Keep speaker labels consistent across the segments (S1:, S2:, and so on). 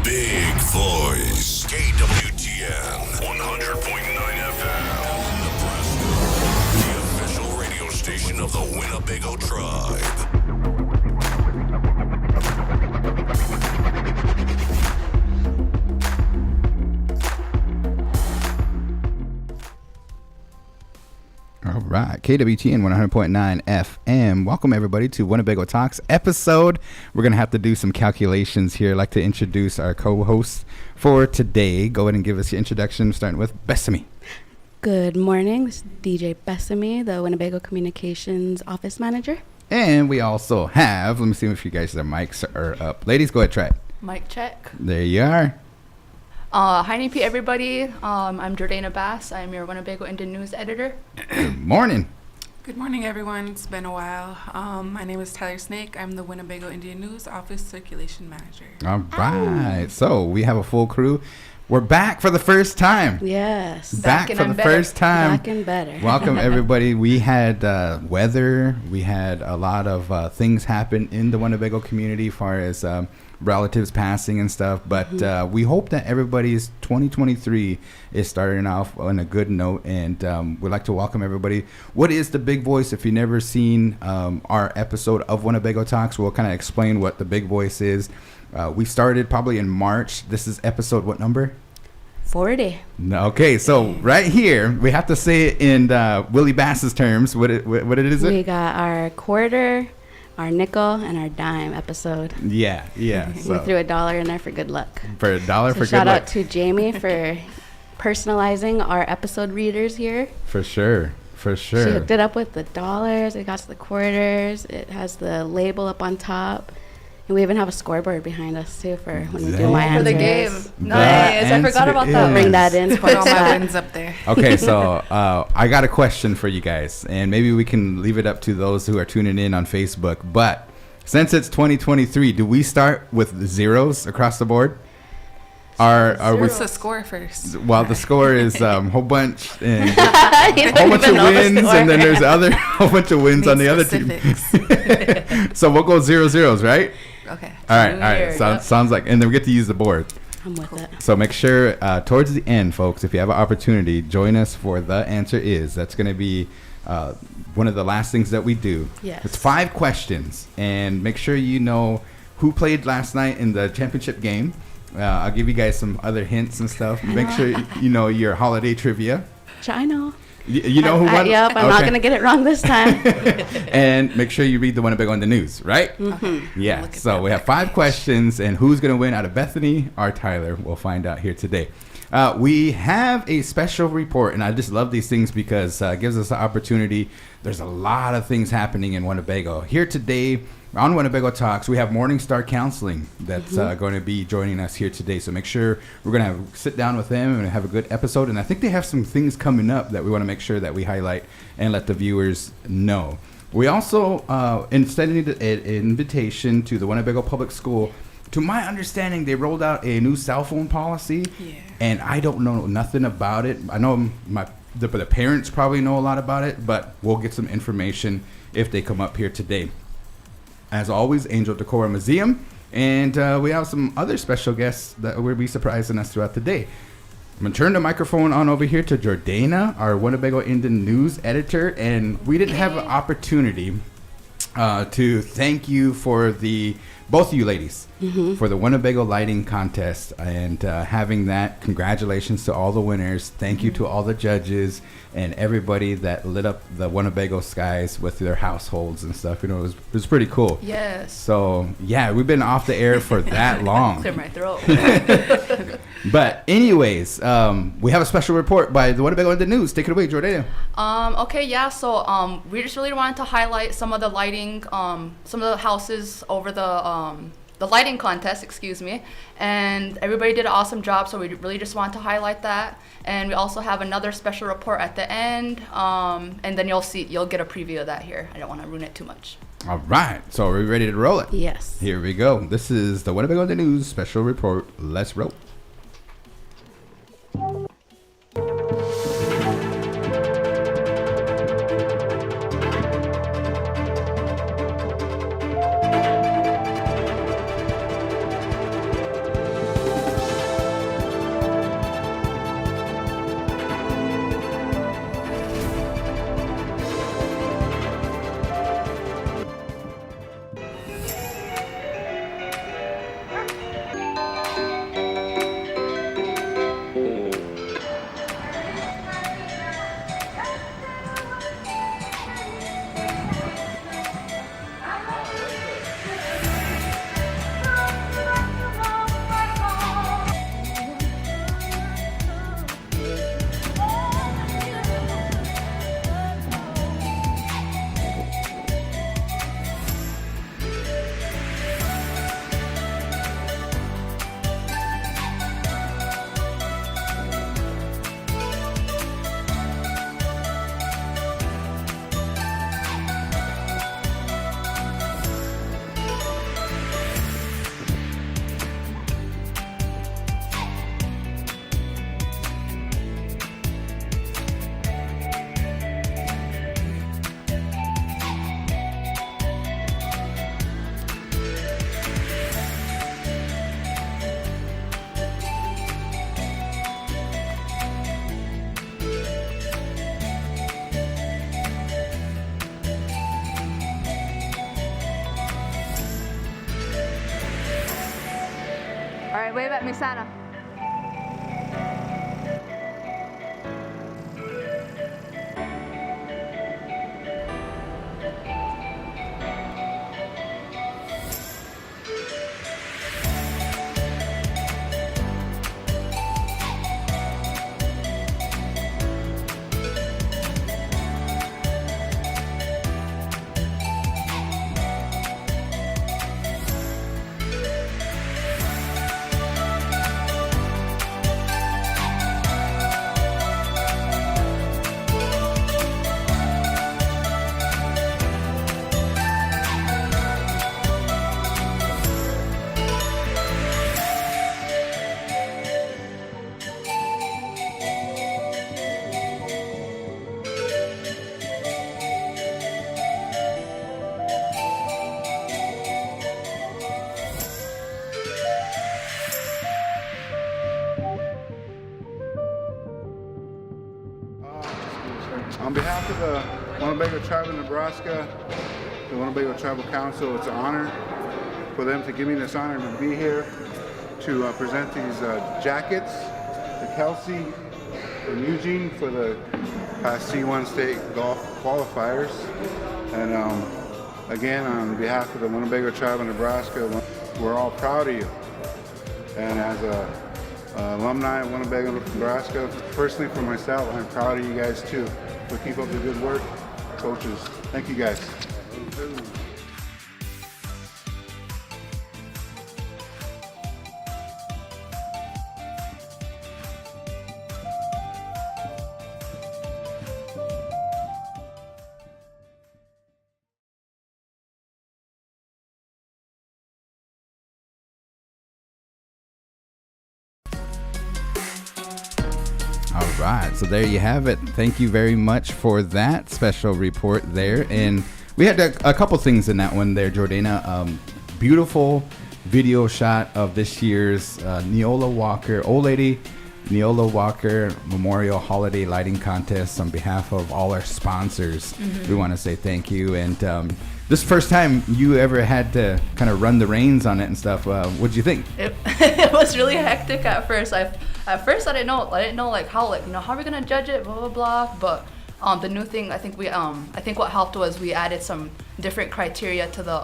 S1: big voice. KWTN 100.9 FM. Nebraska. The official radio station of the Winnebago tribe.
S2: All right, KWTN 100.9 FM. Welcome, everybody, to Winnebago Talks episode. We're going to have to do some calculations here. I'd like to introduce our co-host for today. Go ahead and give us your introduction, starting with Bethani.
S3: Good morning. This is DJ Bethani, the Winnebago Communications Office Manager.
S2: And we also have, let me see if you guys' mics are up. Ladies, go ahead, try it.
S4: Mic check.
S2: There you are.
S4: Hi, NP, everybody. I'm Jordana Bass. I'm your Winnebago Indian News editor.
S2: Good morning.
S5: Good morning, everyone. It's been a while. My name is Tyler Snake. I'm the Winnebago Indian News Office Circulation Manager.
S2: All right. So we have a full crew. We're back for the first time.
S3: Yes.
S2: Back for the first time.
S3: Back and better.
S2: Welcome, everybody. We had weather. We had a lot of things happen in the Winnebago community as far as relatives passing and stuff. But we hope that everybody's 2023 is starting off on a good note. And we'd like to welcome everybody. What is the Big Voice? If you've never seen our episode of Winnebago Talks, we'll kind of explain what the Big Voice is. We started probably in March. This is episode what number?
S3: 40.
S2: Okay, so right here, we have to say it in Willie Bass's terms. What it is?
S3: We got our quarter, our nickel, and our dime episode.
S2: Yeah.
S3: So. We threw $1 in there for good luck.
S2: For $1 for good luck.
S3: Shout out to Jamie for personalizing our episode readers here.
S2: For sure.
S3: She hooked it up with the dollars. It got to the quarters. It has the label up on top. And we even have a scoreboard behind us, too, for when we do my answers.
S4: For the game. Nice. I forgot about that.
S3: Bring that in.
S5: Put all my wins up there.
S2: Okay, so I got a question for you guys. And maybe we can leave it up to those who are tuning in on Facebook. But since it's 2023, do we start with zeros across the board?
S5: What's the score first?
S2: Well, the score is a whole bunch and a whole bunch of wins, and then there's whole bunch of wins on the other team. So we'll go 0-0s, right?
S5: Okay.
S2: All right. Sounds like, and then we get to use the board.
S3: I'm with it.
S2: So make sure towards the end, folks, if you have an opportunity, join us for the answer is. That's going to be one of the last things that we do.
S3: Yes.
S2: It's 5 questions, and make sure you know who played last night in the championship game. I'll give you guys some other hints and stuff. Make sure you know your holiday trivia.
S3: I know.
S2: You know who won?
S3: Yep, I'm not going to get it wrong this time.
S2: And make sure you read the Winnebago in the news, right?
S3: Mm-hmm.
S2: Yeah. So we have 5 questions, and who's going to win out of Bethani or Tyler? We'll find out here today. We have a special report, and I just love these things because it gives us the opportunity. There's a lot of things happening in Winnebago. Here today on Winnebago Talks, we have Morningstar Counseling that's going to be joining us here today. So make sure we're going to sit down with them and have a good episode. And I think they have some things coming up that we want to make sure that we highlight and let the viewers know. We also extended an invitation to the Winnebago Public School. To my understanding, they rolled out a new cell phone policy, and I don't know nothing about it. I know the parents probably know a lot about it, but we'll get some information if they come up here today. As always, Angel Decor Museum, and we have some other special guests that will be surprising us throughout the day. I'm going to turn the microphone on over here to Jordana, our Winnebago Indian News editor, and we didn't have an opportunity to thank you for both of you ladies, for the Winnebago Lighting Contest and having that. Congratulations to all the winners. Thank you to all the judges and everybody that lit up the Winnebago skies with their households and stuff. You know, it was pretty cool.
S4: Yes.
S2: So, yeah, we've been off the air for that long.
S4: Clear my throat.
S2: But anyways, we have a special report by the Winnebago in the News. Take it away, Jordana.
S4: Okay, yeah, so we just really wanted to highlight some of the lighting, some of the houses over the lighting contest, and everybody did an awesome job, so we really just want to highlight that. And we also have another special report at the end, and then you'll get a preview of that here. I don't want to ruin it too much.
S2: All right, so are we ready to roll it?
S3: Yes.
S2: Here we go. This is the Winnebago in the News special report. Let's roll.
S6: wave at me, Santa.
S7: On behalf of the Winnebago Tribe of Nebraska, the Winnebago Tribal Council, it's an honor for them to give me this honor to be here to present these jackets to Kelsey and Eugene for the past C1 state golf qualifiers. And again, on behalf of the Winnebago Tribe of Nebraska, we're all proud of you. And as a alumni of Winnebago, Nebraska, personally for myself, I'm proud of you guys too. So keep up the good work, coaches. Thank you guys.
S2: All right, so there you have it. Thank you very much for that special report there. And we had a couple things in that one there, Jordana. Beautiful video shot of this year's Neola Walker, Old Lady Neola Walker Memorial Holiday Lighting Contest. On behalf of all our sponsors, we want to say thank you. And this first time you ever had to kind of run the reins on it and stuff. What'd you think?
S4: It was really hectic at first. At first I didn't know like how are we gonna judge it, blah blah blah. But the new thing, I think what helped was we added some different criteria to the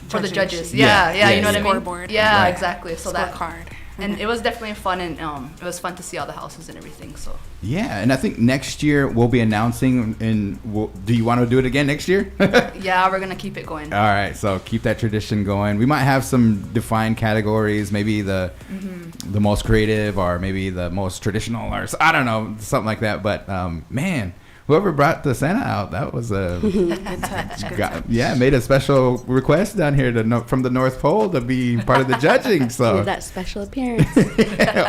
S4: for the judges. Yeah, you know what I mean?
S5: Scoreboard.
S4: Yeah,
S2: Right.
S4: exactly. So that
S5: Scorecard.
S4: and it was definitely fun, and it was fun to see all the houses and everything. So
S2: Yeah, and I think next year we'll be announcing. Do you want to do it again next year?
S4: yeah, we're gonna keep it going.
S2: All right, so keep that tradition going. We might have some defined categories, maybe the most creative, or maybe the most traditional, or I don't know, something like that. But man, whoever brought the Santa out, that was a
S5: Good touch.
S2: made a special request down here from the North Pole to be part of the judging. So
S3: That special appearance.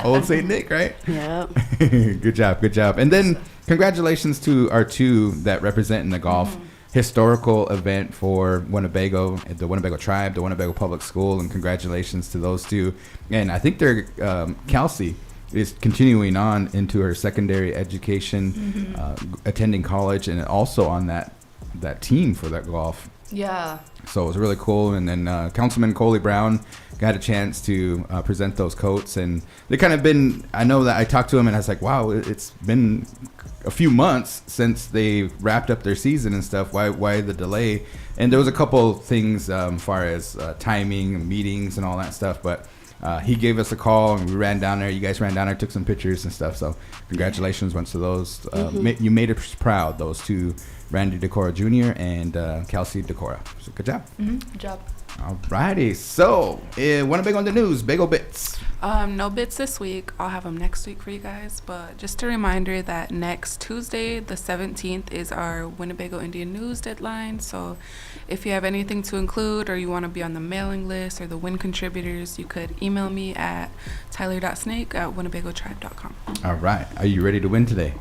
S2: Old Saint Nick, right?
S3: Yep.
S2: Good job. And then congratulations to our two that represent in the golf historical event for Winnebago, the Winnebago Tribe, the Winnebago Public School, and congratulations to those two. And I think they're Kelsey is continuing on into her secondary education, attending college, and also on that team for that golf.
S4: Yeah.
S2: So it was really cool. And then Councilman Coley Brown got a chance to present those coats, and they kind of been, I know that I talked to him and I was like, wow, it's been a few months since they wrapped up their season and stuff. Why the delay? And there was a couple things as far as timing and meetings and all that stuff, but he gave us a call and we ran down there. You guys ran down there, took some pictures and stuff. So congratulations once to those. You made us proud, those two, Randy Decora Jr. and Kelsey Decora. So good job.
S4: Good job.
S2: Alrighty, so Winnebago on the news, bagel bits.
S5: No bits this week. I'll have them next week for you guys. But just a reminder that next Tuesday, the 17th, is our Winnebago Indian News deadline. So if you have anything to include, or you want to be on the mailing list or the WIN contributors, you could email me at tyler.snake@winnebagotribe.com.
S2: All right, are you ready to win today?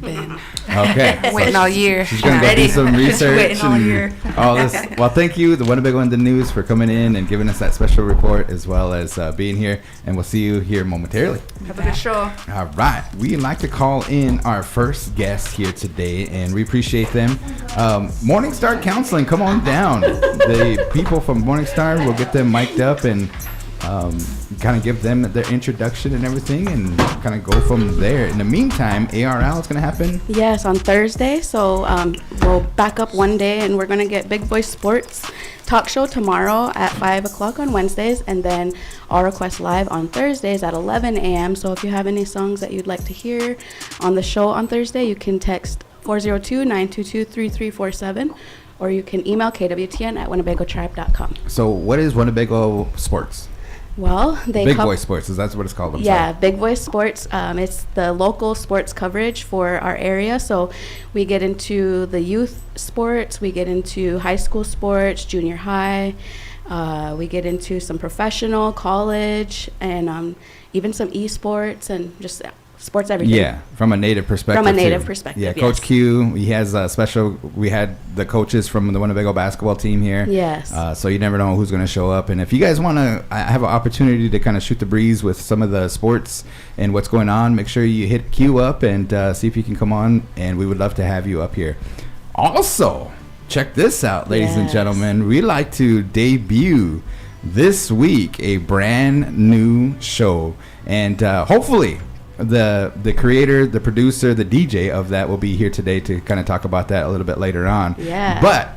S5: Been
S2: Okay.
S5: waiting all year.
S2: She's going to go do some research.
S5: Waiting all year.
S2: All this. Well, thank you, the Winnebago in the News, for coming in and giving us that special report, as well as being here. And we'll see you here momentarily.
S4: Have a good show.
S2: All right. We'd like to call in our first guest here today, and we appreciate them. Morningstar Counseling, come on down. The people from Morningstar, will get them mic'd up and kind of give them their introduction and everything, and kind of go from there. In the meantime, ARL is going to happen.
S3: Yes, on Thursday. So we'll back up one day, and we're going to get Big Boy Sports talk show tomorrow at 5 o'clock on Wednesdays, and then All Request Live on Thursdays at 11 a.m. So if you have any songs that you'd like to hear on the show on Thursday, you can text 402-922-3347, or you can email kwtn@winnebagotribe.com.
S2: So what is Winnebago Sports?
S3: Well,
S2: Big Boy Sports, that's what it's called. I'm
S3: Yeah,
S2: sorry.
S3: Big Boy Sports. It's the local sports coverage for our area. So we get into the youth sports, we get into high school sports, junior high. We get into some professional, college, and even some esports and just sports everything.
S2: Yeah, from a native perspective.
S3: From a native
S2: too.
S3: perspective,
S2: Yeah,
S3: yes.
S2: Coach Q, he has a special. We had the coaches from the Winnebago basketball team here.
S3: Yes.
S2: So you never know who's going to show up. And if you guys want to have an opportunity to kind of shoot the breeze with some of the sports and what's going on, make sure you hit Q up and see if you can come on. And we would love to have you up here. Also, check this out, ladies and
S3: Yes.
S2: gentlemen. We'd like to debut this week a brand new show. And hopefully the creator, the producer, the DJ of that will be here today to kind of talk about that a little bit later on.
S3: Yeah.
S2: But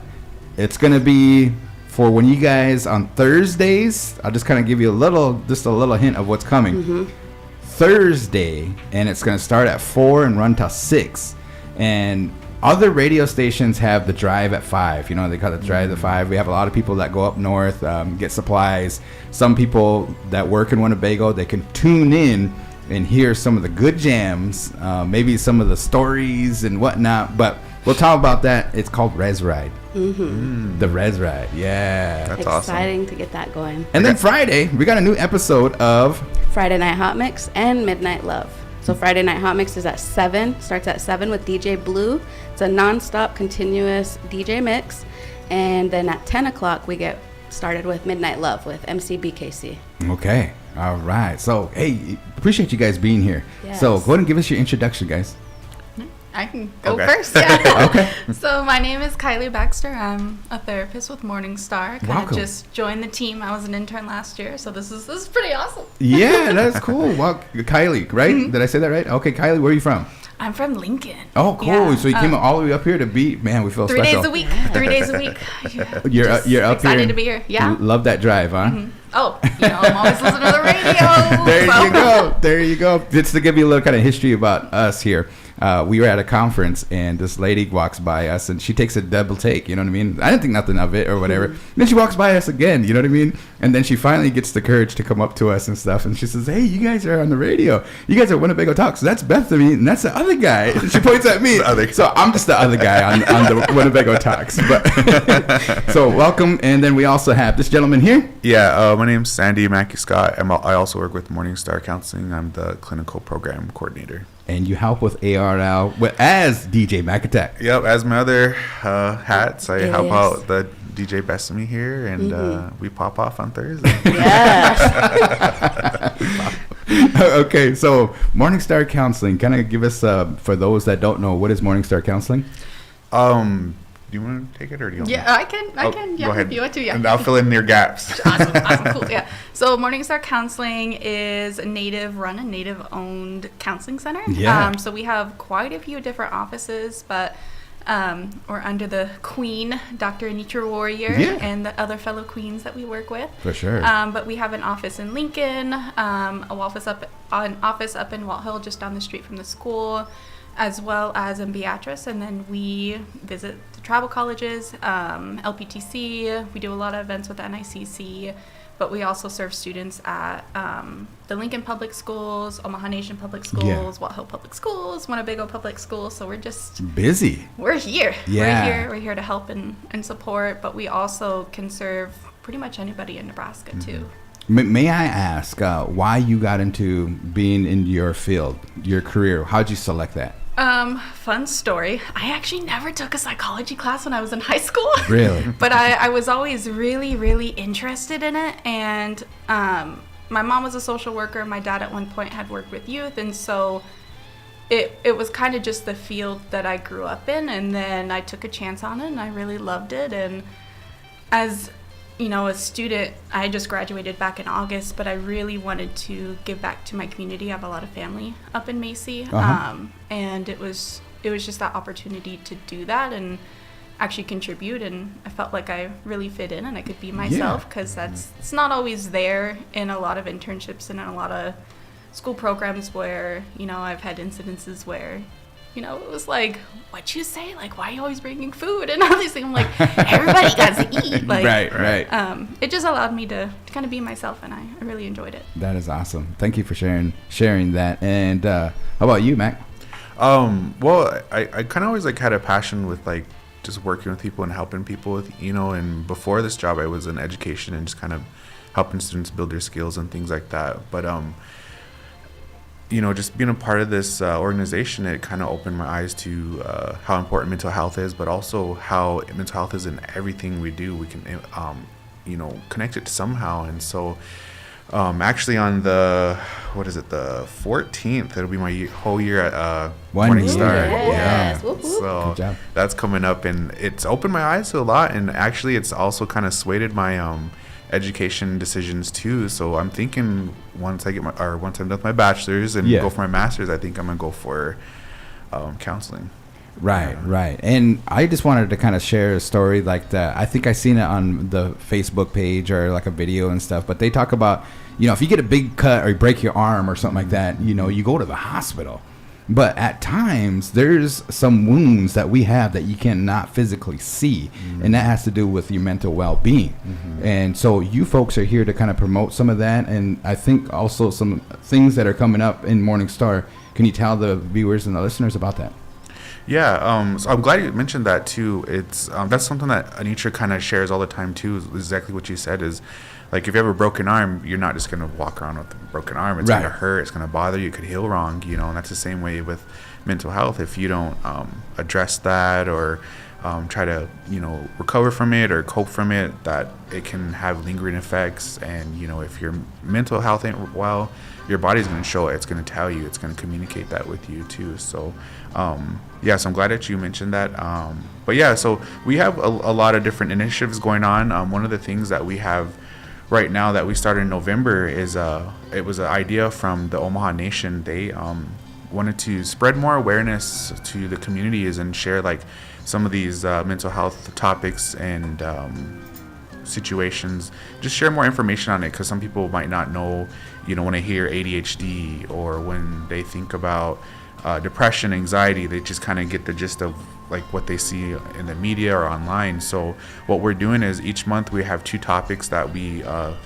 S2: it's going to be for when you guys on Thursdays. I'll just kind of give you a little hint of what's coming. Thursday, and it's going to start at 4 and run till 6. And other radio stations have the drive at 5. You know, they call it the drive at 5. We have a lot of people that go up north, get supplies. Some people that work in Winnebago, they can tune in and hear some of the good jams, maybe some of the stories and whatnot. But we'll talk about that. It's called Res Ride. The Res Ride, yeah.
S6: That's awesome.
S3: Exciting to get that going.
S2: And then Friday, we got a new episode of
S3: Friday Night Hot Mix and Midnight Love. So Friday Night Hot Mix is at 7, starts at 7 with DJ Blue. It's a non-stop, continuous DJ mix. And then at 10 o'clock, we get started with Midnight Love with MC BKC.
S2: Okay. All right. So, hey, appreciate you guys being here.
S3: Yes.
S2: So, go ahead and give us your introduction, guys.
S8: I can go
S6: Okay.
S8: first. Yeah.
S2: Okay.
S8: So my name is Kylie Baxter. I'm a therapist with Morningstar. Kind
S2: Welcome.
S8: of just joined the team. I was an intern last year, so this is pretty awesome.
S2: Yeah, that's cool. Well, Kylie, right? Did I say that right? Okay, Kylie, where are you from?
S8: I'm from Lincoln.
S2: Oh, cool.
S8: Yeah,
S2: So you came all the way up here to be, man, we feel
S8: 3
S2: special.
S8: days a week. 3 days a week. Yeah.
S2: You're
S8: Just
S2: you're up
S8: excited
S2: here.
S8: to be here. Yeah.
S2: Love that drive, huh?
S8: Oh, I'm always listening to the radio.
S2: There
S8: so-
S2: you go. There you go. Just to give you a little kind of history about us here. We were at a conference, and this lady walks by us, and she takes a double take, you know what I mean? I didn't think nothing of it or whatever. Then she walks by us again, you know what I mean? And then she finally gets the courage to come up to us and stuff, and she says, hey, you guys are on the radio. You guys are Winnebago Talks. That's Bethany, and that's the other guy. And she points at me. So I'm just the other guy on the Winnebago Talks. But so welcome, and then we also have this gentleman here.
S6: Yeah, my name's Sandy Mackey Scott. I also work with Morningstar Counseling. I'm the clinical program coordinator.
S2: And you help with ARL as DJ Mac Attack.
S6: Yep, as my other hats, I help
S3: Yes.
S6: out the DJ Bethany here, and we pop off on Thursday.
S3: Yes.
S2: Okay, so Morningstar Counseling. Kind of give us, for those that don't know, what is Morningstar Counseling?
S6: Do you want to take it, or do you want
S8: Yeah,
S6: me?
S8: I can. Yeah,
S6: Go ahead.
S8: if you want to. Yeah.
S6: And I'll fill in your gaps.
S8: Awesome, cool, yeah. So Morningstar Counseling is a native-run and native-owned counseling center.
S2: Yeah.
S8: So we have quite a few different offices, but we're under the Queen, Dr. Anitra Warrior,
S2: Yeah.
S8: and the other fellow queens that we work with.
S2: For sure.
S8: But we have an office in Lincoln, an office up in Walt Hill, just down the street from the school, as well as in Beatrice, and then we visit the tribal colleges, LPTC. We do a lot of events with the NICC, but we also serve students at the Lincoln Public Schools, Omaha Nation Public Schools,
S2: Yeah.
S8: Walt Hill Public Schools, Winnebago Public Schools. So we're
S2: Busy.
S8: here.
S2: Yeah.
S8: We're here to help and support, but we also can serve pretty much anybody in Nebraska too.
S2: May I ask why you got into being in your field, your career? How'd you select that?
S8: Fun story. I actually never took a psychology class when I was in high school.
S2: Really?
S8: But I was always really, really interested in it. And my mom was a social worker. My dad at one point had worked with youth. And so it was kind of just the field that I grew up in. And then I took a chance on it and I really loved it. And as you know, a student, I just graduated back in August, but I really wanted to give back to my community. I have a lot of family up in Macy, and it was just that opportunity to do that and actually contribute. And I felt like I really fit in and I could be myself, because it's not always there in a lot of internships and in a lot of school programs where, you know, I've had incidences where, you know, it was like, what you say? Like, why are you always bringing food? And all these things. I'm like, everybody got to eat. Like,
S2: right.
S8: It just allowed me to kind of be myself, and I really enjoyed it.
S2: That is awesome. Thank you for sharing that. And how about you, Mac?
S6: Well, I kind of always like had a passion with like just working with people and helping people with, you know, and before this job I was in education and just kind of helping students build their skills and things like that. But you know, just being a part of this organization, it kind of opened my eyes to how important mental health is, but also how mental health is in everything we do. We can, you know, connect it somehow. And so actually on the 14th, it'll be my whole year at Morning Star.
S3: Yes.
S6: Yeah.
S3: Whoop, whoop.
S6: So
S2: Good job.
S6: that's coming up, and it's opened my eyes to a lot. And actually it's also kind of swayed my education decisions too. So I'm thinking once I'm done with my bachelor's and go for my master's, I think I'm gonna go for counseling.
S2: Right. And I just wanted to kind of share a story like that. I think I seen it on the Facebook page or like a video and stuff, but they talk about, you know, if you get a big cut or you break your arm or something like that, you know, you go to the hospital. But at times, there's some wounds that we have that you cannot physically see, and that has to do with your mental well-being. And so you folks are here to kind of promote some of that, and I think also some things that are coming up in Morning Star. Can you tell the viewers and the listeners about that?
S6: Yeah, so I'm glad you mentioned that too. It's that's something that Anitra kind of shares all the time too. Is exactly what you said is, like, if you have a broken arm, you're not just gonna walk around with a broken arm. It's gonna hurt. It's gonna bother you. It could heal wrong, you know. And that's the same way with mental health. If you don't address that or try to, you know, recover from it or cope from it, that it can have lingering effects. And you know, if your mental health ain't well, your body's gonna show it. It's gonna tell you. It's gonna communicate that with you too. So. Yeah, so I'm glad that you mentioned that. But yeah, so we have a lot of different initiatives going on. One of the things that we have right now that we started in November is it was an idea from the Omaha Nation. They wanted to spread more awareness to the communities and share like some of these mental health topics and situations. Just share more information on it, because some people might not know, you know, when they hear ADHD or when they think about depression, anxiety, they just kind of get the gist of like what they see in the media or online. So what we're doing is each month we have 2 topics that we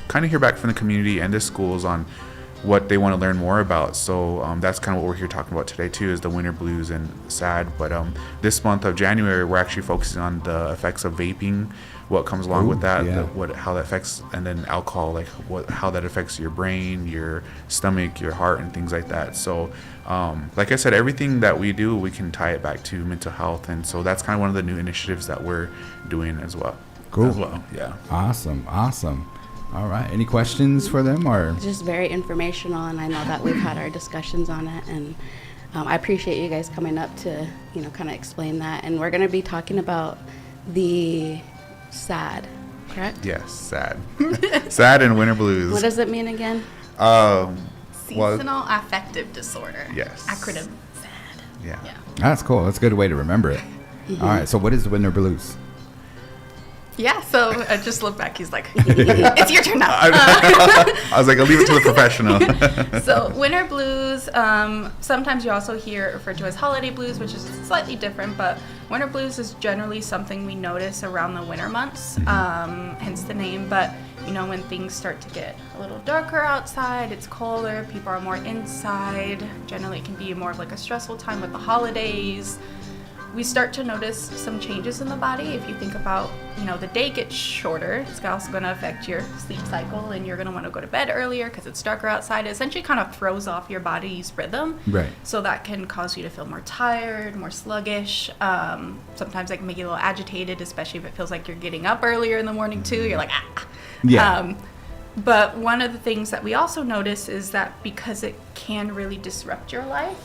S6: kind of hear back from the community and the schools on what they want to learn more about. So that's kind of what we're here talking about today too, is the winter blues and SAD. But this month of January, we're actually focusing on the effects of vaping, what comes along with that, how that affects, and then alcohol, like how that affects your brain, your stomach, your heart, and things like that. So like I said, everything that we do, we can tie it back to mental health, and so that's kind of one of the new initiatives that we're doing as well.
S2: Cool.
S6: As well. Yeah.
S2: Awesome. All right. Any questions for them, or?
S3: It's just very informational, and I know that we've had our discussions on it, and I appreciate you guys coming up to, you know, kind of explain that. And we're going to be talking about the SAD, correct?
S6: Yes, SAD. SAD and winter blues.
S3: What does it mean again?
S8: Seasonal affective disorder.
S6: Yes.
S8: Acronym SAD.
S6: Yeah.
S2: That's cool. That's a good way to remember it. All right. So what is the winter blues?
S8: Yeah, so I just look back. He's like, it's your turn now.
S6: I was like, I'll leave it to the professional.
S8: So winter blues, sometimes you also hear it referred to as holiday blues, which is slightly different, but winter blues is generally something we notice around the winter months, hence the name. But, you know, when things start to get a little darker outside, it's colder, people are more inside. Generally, it can be more of like a stressful time with the holidays. we start to notice some changes in the body. If you think about, the day gets shorter, it's also going to affect your sleep cycle, and you're going to want to go to bed earlier because it's darker outside. It essentially kind of throws off your body's rhythm.
S2: Right.
S8: So that can cause you to feel more tired, more sluggish. Sometimes that can make you a little agitated, especially if it feels like you're getting up earlier in the morning too. You're like, ah.
S2: Yeah.
S8: But one of the things that we also notice is that because it can really disrupt your life,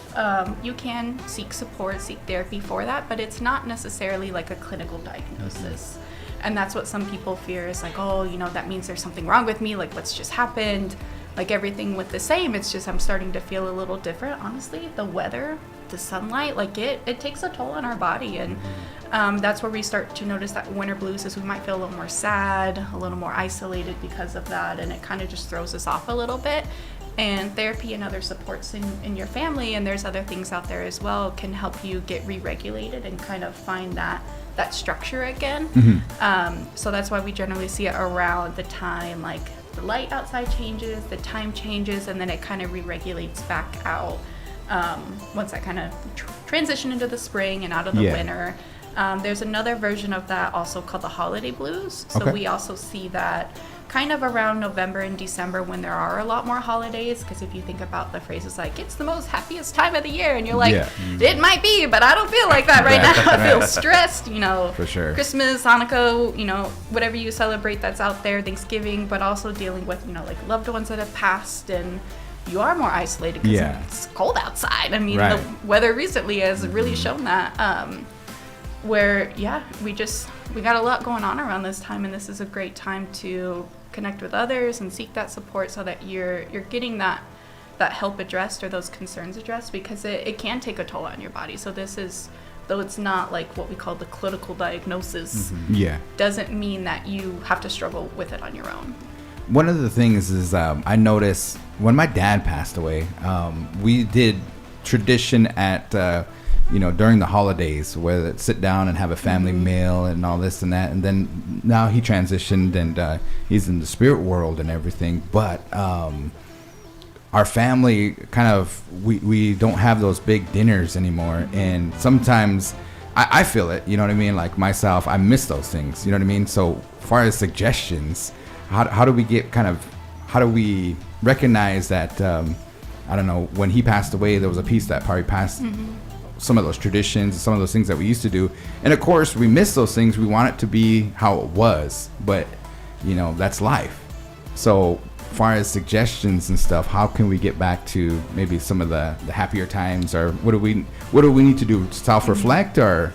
S8: you can seek support, seek therapy for that, but it's not necessarily like a clinical diagnosis. And that's what some people fear is like, oh, that means there's something wrong with me, like what's just happened, like everything with the same, it's just I'm starting to feel a little different. Honestly, the weather, the sunlight, like it takes a toll on our body, and that's where we start to notice that winter blues is we might feel a little more sad, a little more isolated because of that, and it kind of just throws us off a little bit. And therapy and other supports in your family, and there's other things out there as well, can help you get re-regulated and kind of find that structure again. So that's why we generally see it around the time like the light outside changes, the time changes, and then it kind of re-regulates back out once I kind of transition into the spring and out of the winter. There's another version of that also called the holiday blues. So we also see that kind of around November and December when there are a lot more holidays, because if you think about the phrases like it's the most happiest time of the year, and you're like, it might be, but I don't feel like that right now. I feel stressed,
S2: For sure.
S8: Christmas, Hanukkah, whatever you celebrate that's out there, Thanksgiving, but also dealing with, like loved ones that have passed, and you are more isolated because it's cold outside. I mean, the weather recently has really shown that. Where we got a lot going on around this time, and this is a great time to connect with others and seek that support so that you're getting that help addressed or those concerns addressed, because it can take a toll on your body. So this is, though it's not like what we call the clinical diagnosis, doesn't mean that you have to struggle with it on your own.
S2: One of the things is I noticed when my dad passed away, we did tradition at during the holidays, where it's sit down and have a family meal and all this and that. And then now he transitioned and he's in the spirit world and everything. But our family kind of, we don't have those big dinners anymore. And sometimes I feel it, you know what I mean? Like myself, I miss those things, you know what I mean? So as far as suggestions, how do we get how do we recognize that, I don't know, when he passed away, there was a piece that probably passed some of those traditions, some of those things that we used to do. And of course, we miss those things. We want it to be how it was, but that's life. So as far as suggestions and stuff, how can we get back to maybe some of the happier times, or what do we need to do? Self-reflect, or?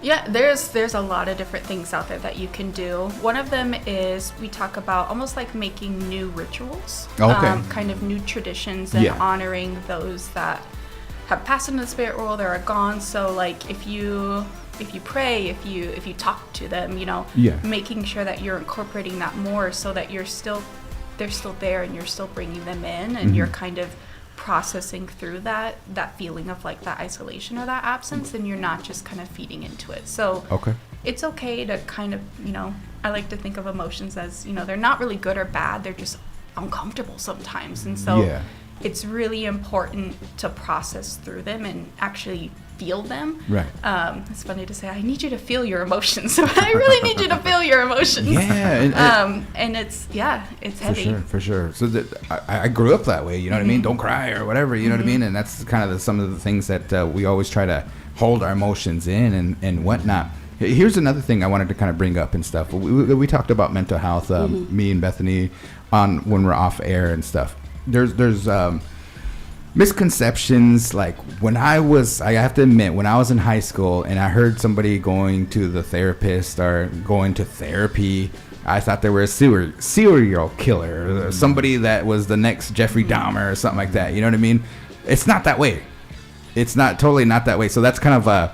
S8: Yeah, there's a lot of different things out there that you can do. One of them is we talk about almost like making new rituals, kind of new traditions, and honoring those that have passed into the spirit world or are gone. So like if you pray, if you talk to them, making sure that you're incorporating that more, so that they're still there and you're still bringing them in, and you're kind of processing through that feeling of like that isolation or that absence, and you're not just kind of feeding into it. So it's okay to kind of, I like to think of emotions as, they're not really good or bad, they're just uncomfortable sometimes. And so it's really important to process through them and actually feel them.
S2: Right.
S8: It's funny to say, I need you to feel your emotions. I really need you to feel your emotions.
S2: Yeah.
S8: And it's heavy.
S2: For sure. So I grew up that way, you know what I mean? Don't cry or whatever, you know what I mean? And that's kind of some of the things that we always try to hold our emotions in and whatnot. Here's another thing I wanted to kind of bring up and stuff. We talked about mental health, me and Bethany, when we're off air and stuff. There's misconceptions. Like I have to admit, when I was in high school and I heard somebody going to the therapist or going to therapy, I thought they were a serial killer, or somebody that was the next Jeffrey Dahmer or something like that. You know what I mean? It's not that way. It's totally not that way. So that's kind of a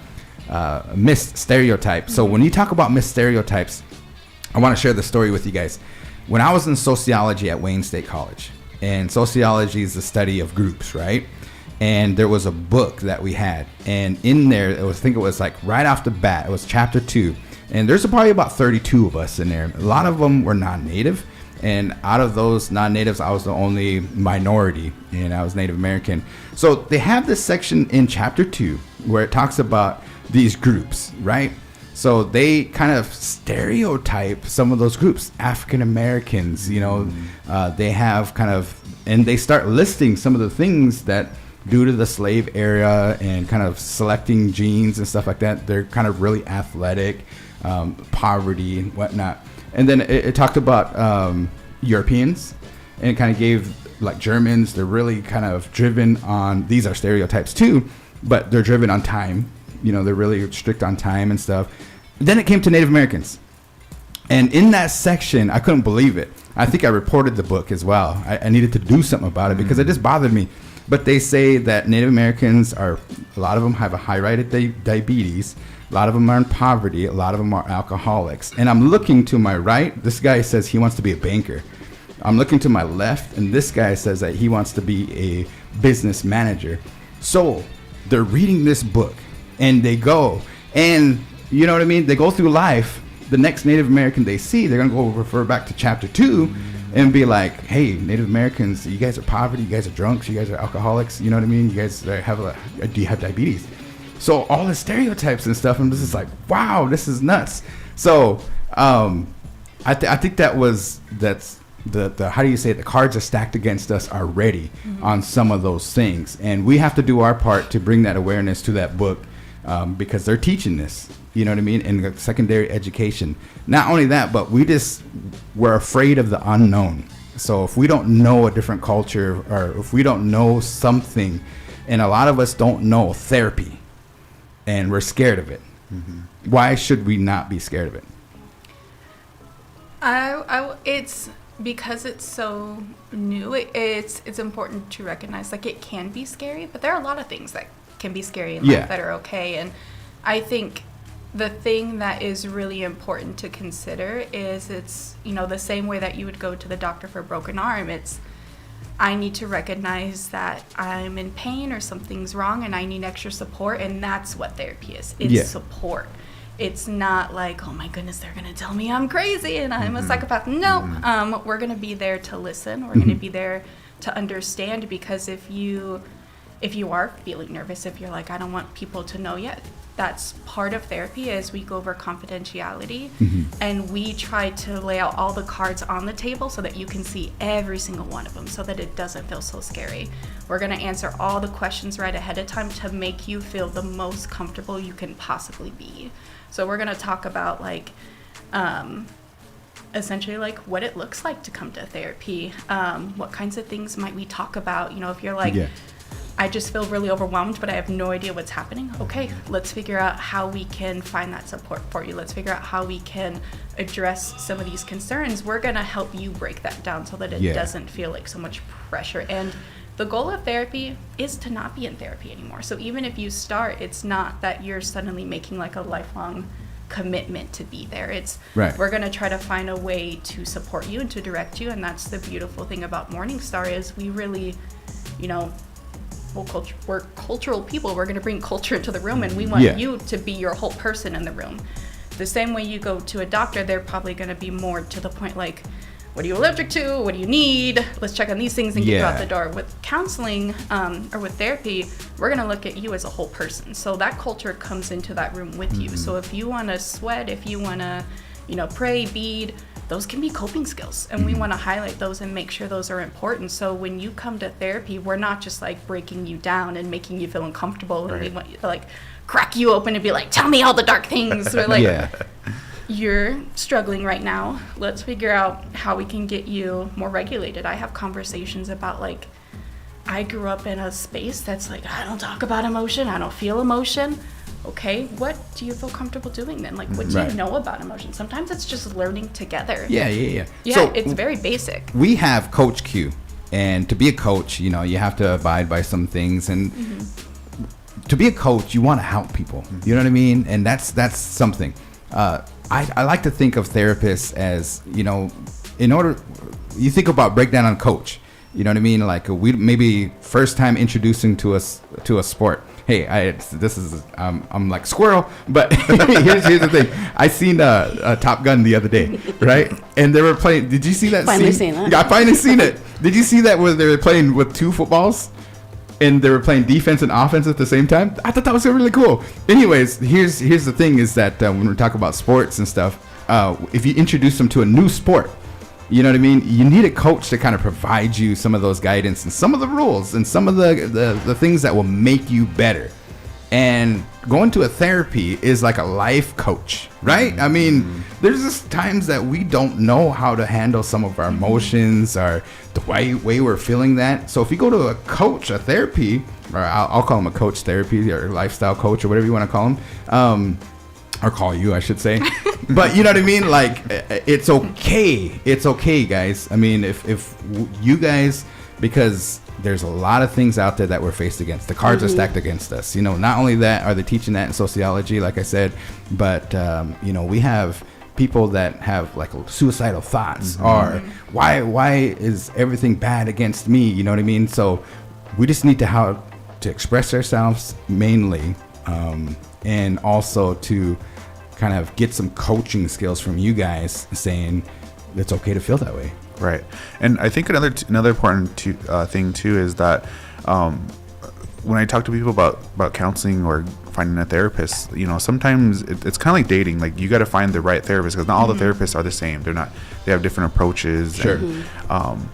S2: missed stereotype. So when you talk about missed stereotypes, I want to share the story with you guys. When I was in sociology at Wayne State College, and sociology is the study of groups, right? And there was a book that we had, and in there, I think it was like right off the bat, it was chapter 2, and there's probably about 32 of us in there. A lot of them were non-native, and out of those non-natives, I was the only minority, and I was Native American. So they have this section in chapter 2 where it talks about these groups, right? So they kind of stereotype some of those groups. African Americans, you know, they have kind of, and they start listing some of the things that due to the slave era and kind of selecting genes and stuff like that, they're kind of really athletic, poverty and whatnot. And then it talked about Europeans, and it kind of gave like Germans, they're really kind of driven on, these are stereotypes too, but they're driven on time. You know, they're really strict on time and stuff. Then it came to Native Americans. And in that section, I couldn't believe it. I think I reported the book as well. I needed to do something about it because it just bothered me. But they say that Native Americans are, a lot of them have a high rate of diabetes. A lot of them are in poverty. A lot of them are alcoholics. And I'm looking to my right. This guy says he wants to be a banker. I'm looking to my left, and this guy says that he wants to be a business manager. So they're reading this book, and they go, and you know what I mean? They go through life. The next Native American they see, they're going to go refer back to chapter 2 and be like, hey, Native Americans, you guys are poverty, you guys are drunks, you guys are alcoholics, you know what I mean? You guys do you have diabetes? So all the stereotypes and stuff, and this is like, wow, this is nuts. So I think that's the how do you say it? The cards are stacked against us already on some of those things, and we have to do our part to bring that awareness to that book, because they're teaching this, you know what I mean, in the secondary education. Not only that, but we're afraid of the unknown. So if we don't know a different culture, or if we don't know something, and a lot of us don't know therapy, and we're scared of it, why should we not be scared of it?
S8: It's because it's so new. It's important to recognize, like, it can be scary, but there are a lot of things that can be scary in life that are okay. And I think the thing that is really important to consider is, it's, you know, the same way that you would go to the doctor for a broken arm. It's, I need to recognize that I'm in pain or something's wrong and I need extra support, and that's what therapy is. It's support. It's not like, oh my goodness, they're going to tell me I'm crazy and I'm a psychopath. No, we're going to be there to listen. We're going to be there to understand, because if you are feeling nervous, if you're like, I don't want people to know yet, that's part of therapy, is we go over confidentiality, and we try to lay out all the cards on the table so that you can see every single one of them, so that it doesn't feel so scary. We're going to answer all the questions right ahead of time to make you feel the most comfortable you can possibly be. So we're going to talk about, like, essentially, like, what it looks like to come to therapy. What kinds of things might we talk about? You know, if you're like, I just feel really overwhelmed, but I have no idea what's happening. Okay, let's figure out how we can find that support for you. Let's figure out how we can address some of these concerns. We're going to help you break that down so that it doesn't feel like so much pressure. And the goal of therapy is to not be in therapy anymore. So even if you start, it's not that you're suddenly making like a lifelong commitment to be there. It's we're going to try to find a way to support you and to direct you. And that's the beautiful thing about Morningstar, is we really, you know, we're cultural people. We're going to bring culture into the room, and we want you to be your whole person in the room. The same way you go to a doctor, they're probably going to be more to the point, like, what are you allergic to? What do you need? Let's check on these things and get you out the door. With counseling or with therapy, we're going to look at you as a whole person. So that culture comes into that room with you. So if you want to sweat, if you want to, you know, pray, bead, those can be coping skills, and we want to highlight those and make sure those are important. So when you come to therapy, we're not just like breaking you down and making you feel uncomfortable, and we want you to like crack you open and be like, tell me all the dark things. We're like, you're struggling right now. Let's figure out how we can get you more regulated. I have conversations about, like, I grew up in a space that's like, I don't talk about emotion. I don't feel emotion. Okay, what do you feel comfortable doing then? Like, what do you know about emotion? Sometimes it's just learning together. Yeah, so it's very basic.
S2: We have Coach Q, and to be a coach, you know, you have to abide by some things, and to be a coach, you want to help people. You know what I mean? And that's something. I like to think of therapists as, you know, in order, you think about breakdown on coach. You know what I mean? Like, we maybe first time introducing to us to a sport. Hey, I'm like squirrel, but here's the thing. I seen a Top Gun the other day, right? And they were playing. Did you see that?
S3: Finally seen that.
S2: Yeah, I finally seen it. Did you see that where they were playing with two footballs? and they were playing defense and offense at the same time. I thought that was really cool. Anyways, here's the thing is that when we talk about sports and stuff, if you introduce them to a new sport, you know what I mean? You need a coach to kind of provide you some of those guidance and some of the rules and some of the things that will make you better. And going to a therapy is like a life coach, right? I mean, there's just times that we don't know how to handle some of our emotions or the way we're feeling that. So if you go to a coach, a therapy, or I'll call him a coach therapy or lifestyle coach or whatever you want to call him, or call you, I should say. But you know what I mean? Like, it's okay. It's okay, guys. I mean, if you guys, because there's a lot of things out there that we're faced against. The cards are stacked against us. You know, not only that, are they teaching that in sociology, like I said, but, you know, we have people that have like suicidal thoughts or why is everything bad against me? You know what I mean? So we just need to how to express ourselves mainly, and also to kind of get some coaching skills from you guys saying it's okay to feel that way.
S6: Right. And I think another important thing too is that when I talk to people about counseling or finding a therapist, you know, sometimes it's kind of like dating. Like, you got to find the right therapist, because not all the therapists are the same. They have different approaches.
S2: Sure.
S6: And,